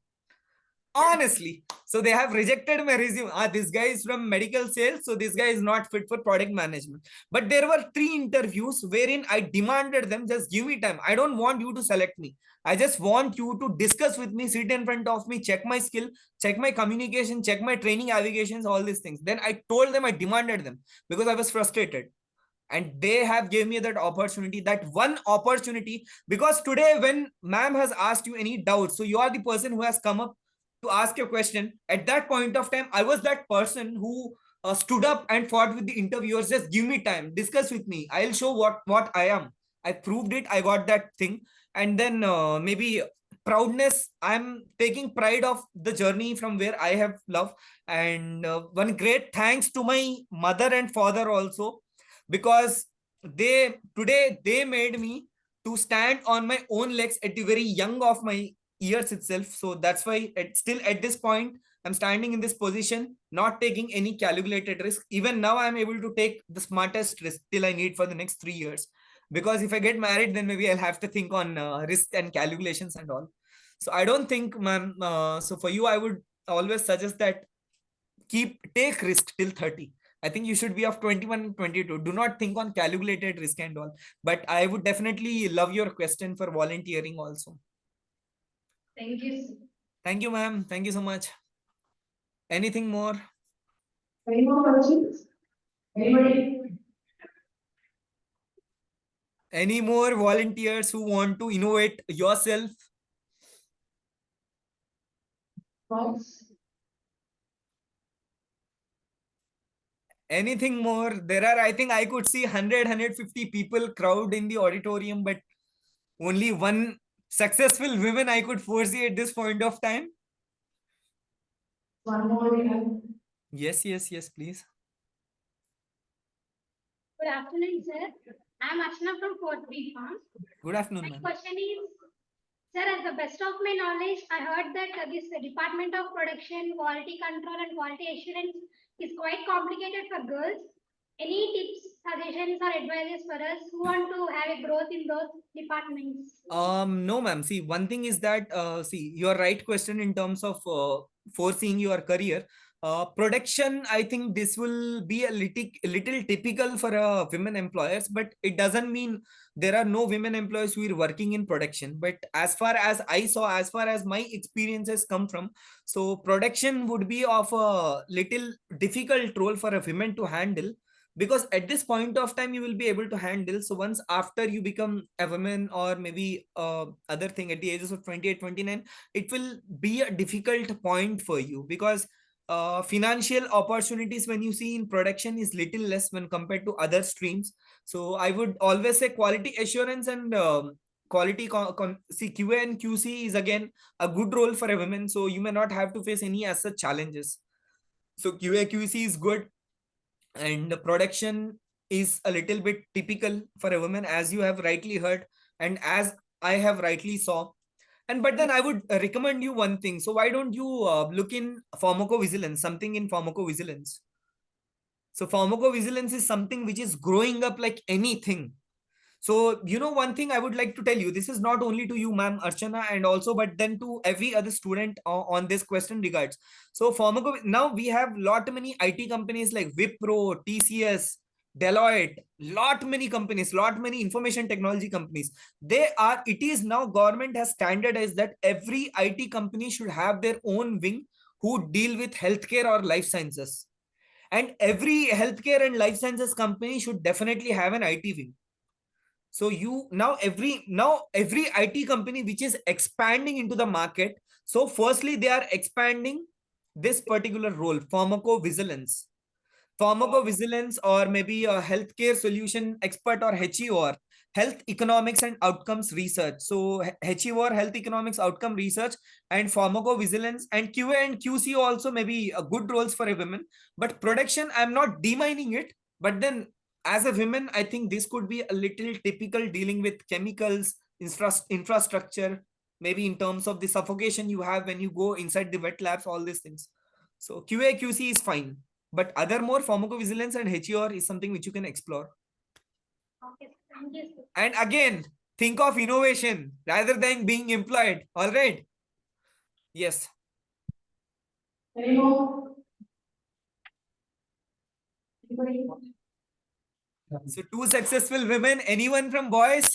Honestly, so they have rejected my resume. This guy is from medical sales, so this guy is not fit for product management. But there were 3 interviews wherein I demanded them, just give me time. I don't want you to select me. I just want you to discuss with me, sit in front of me, check my skill, check my communication, check my training allegations, all these things. Then I told them, I demanded them because I was frustrated. And they have gave me that opportunity, that one opportunity. Because today when ma'am has asked you any doubts, so you are the person who has come up to ask a question. At that point of time, I was that person who stood up and fought with the interviewers. Just give me time, discuss with me, I'll show what I am. I proved it, I got that thing. And then maybe proudness, I'm taking pride of the journey from where I have loved. And one great thanks to my mother and father also, because they made me to stand on my own legs at the very young of my years itself. So that's why still at this point I'm standing in this position, not taking any calculated risk. Even now I'm able to take the smartest risk till I need for the next 3 years. Because if I get married, then maybe I'll have to think on risk and calculations and all. So I don't think, ma'am. So for you, I would always suggest that take risk till 30. I think you should be of 21 and 22. Do not think on calculated risk and all. But I would definitely love your question for volunteering also. Thank you, sir. Thank you, ma'am. Thank you so much. Anything more? Any more questions? Anybody? Any more volunteers who want to innovate yourself? Thoughts? Anything more? There are, I think I could see 100-150 people crowd in the auditorium, but only one successful woman I could foresee at this point of time. One more we have. Yes, please. Good afternoon, sir. I'm Ashna from Fort B Farm. Good afternoon, My ma'am. question is, sir, as the best of my knowledge, I heard that this Department of Production, Quality Control and Quality Assurance is quite complicated for girls. Any tips, suggestions, or advices for us who want to have a growth in those departments? No, ma'am. See, one thing is that see, your right question in terms of foreseeing your career. Production, I think this will be a little typical for women employers, but it doesn't mean there are no women employees who are working in production. But as far as I saw, as far as my experiences come from, so production would be of a little difficult role for a women to handle, because at this point of time you will be able to handle. So once after you become a woman, or maybe other thing, at the ages of 28, 29, it will be a difficult point for you, because financial opportunities when you see in production is little less when compared to other streams. So I would always say quality assurance and see, QA and QC is again a good role for a woman, so you may not have to face any as such challenges. So QA QC is good, and the production is a little bit typical for a woman, as you have rightly heard and as I have rightly saw. And but then I would recommend you one thing. So why don't you look in pharmacovigilance, something in pharmacovigilance. So pharmacovigilance is something which is growing up like anything. So, one thing I would like to tell you, this is not only to you, ma'am Archana, and also, but then to every other student on this question regards. So, now we have lot many IT companies like Wipro, TCS, Deloitte, lot many companies, lot many information technology companies. It is now government has standardized that every IT company should have their own wing who deal with healthcare or life sciences. And every healthcare and life sciences company should definitely have an IT wing. So every IT company which is expanding into the market, so firstly they are expanding this particular role, pharmacovigilance, or maybe a healthcare solution expert, or HEOR, health economics and outcomes research. So HEOR, health economics outcome research, and pharmacovigilance, and QA and QC also maybe good roles for a woman. But production, I'm not demining it, but then as a woman, I think this could be a little typical, dealing with chemicals, infrastructure, maybe in terms of the suffocation you have when you go inside the wet labs, all these things. So QA QC is fine, but other more pharmacovigilance and HEOR is something which you can explore. Okay, thank you, sir. And again, think of innovation rather than being employed. All right. Yes. Any more? Anybody? So two successful women. Anyone from boys?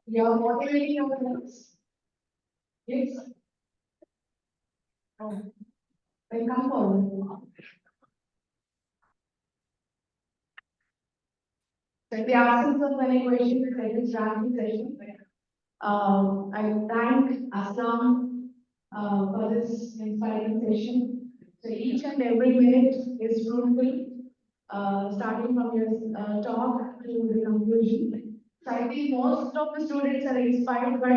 You are motivating your friends. Yes. Then come forward. So in the absence of any questions, I will start the session. I thank Aslam for this inspiring session. So each and every minute is fruitful, starting from your talk to the conclusion. So I think most of the students are inspired, but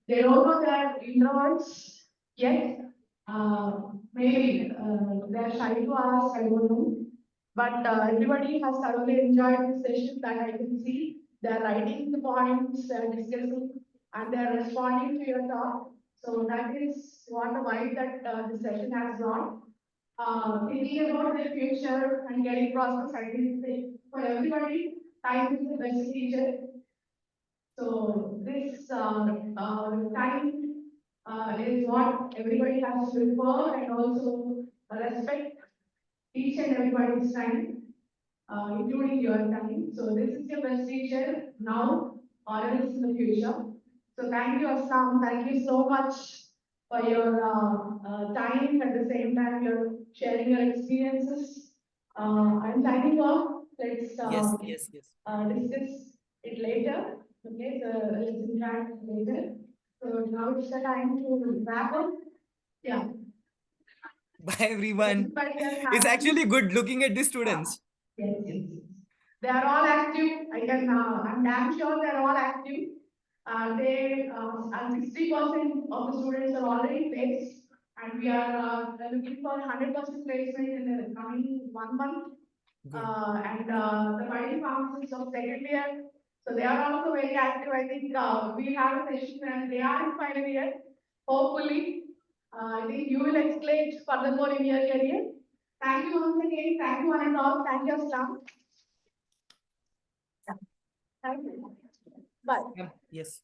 they don't know they are introverts yet. Maybe they are shy to ask, I don't know. But everybody has thoroughly enjoyed the session that I can see. They are writing the points, they are discussing, and they are responding to your talk. So that is what the vibe that the session has brought. Thinking about the future and getting prospects, I think for everybody, time is the best teacher. So this time is what everybody has to refer and also respect each and everybody's time, including your time. So this is your best teacher now or else in the future. So thank you, Assam. Thank you so much for your time. At the same time, you're sharing your experiences. I'm signing off. Let's Yes. discuss it later. Okay, so let's interact later. So now it's the time to wrap up. Yeah. Bye everyone. Everybody are It's happy. actually good looking at the students. Yes. They are all active. I'm damn sure they are all active. And 60% of the students are already placed, and we are looking for 100% placement in the coming 1 month. Good. And the body pharmacist of second year. So they are also very active. I think we have a session and they are in final year. Hopefully, I think you will escalate furthermore in your career. Thank you once again. Thank you one and all. Thank you, Aslam. Thank you. Bye. Yes.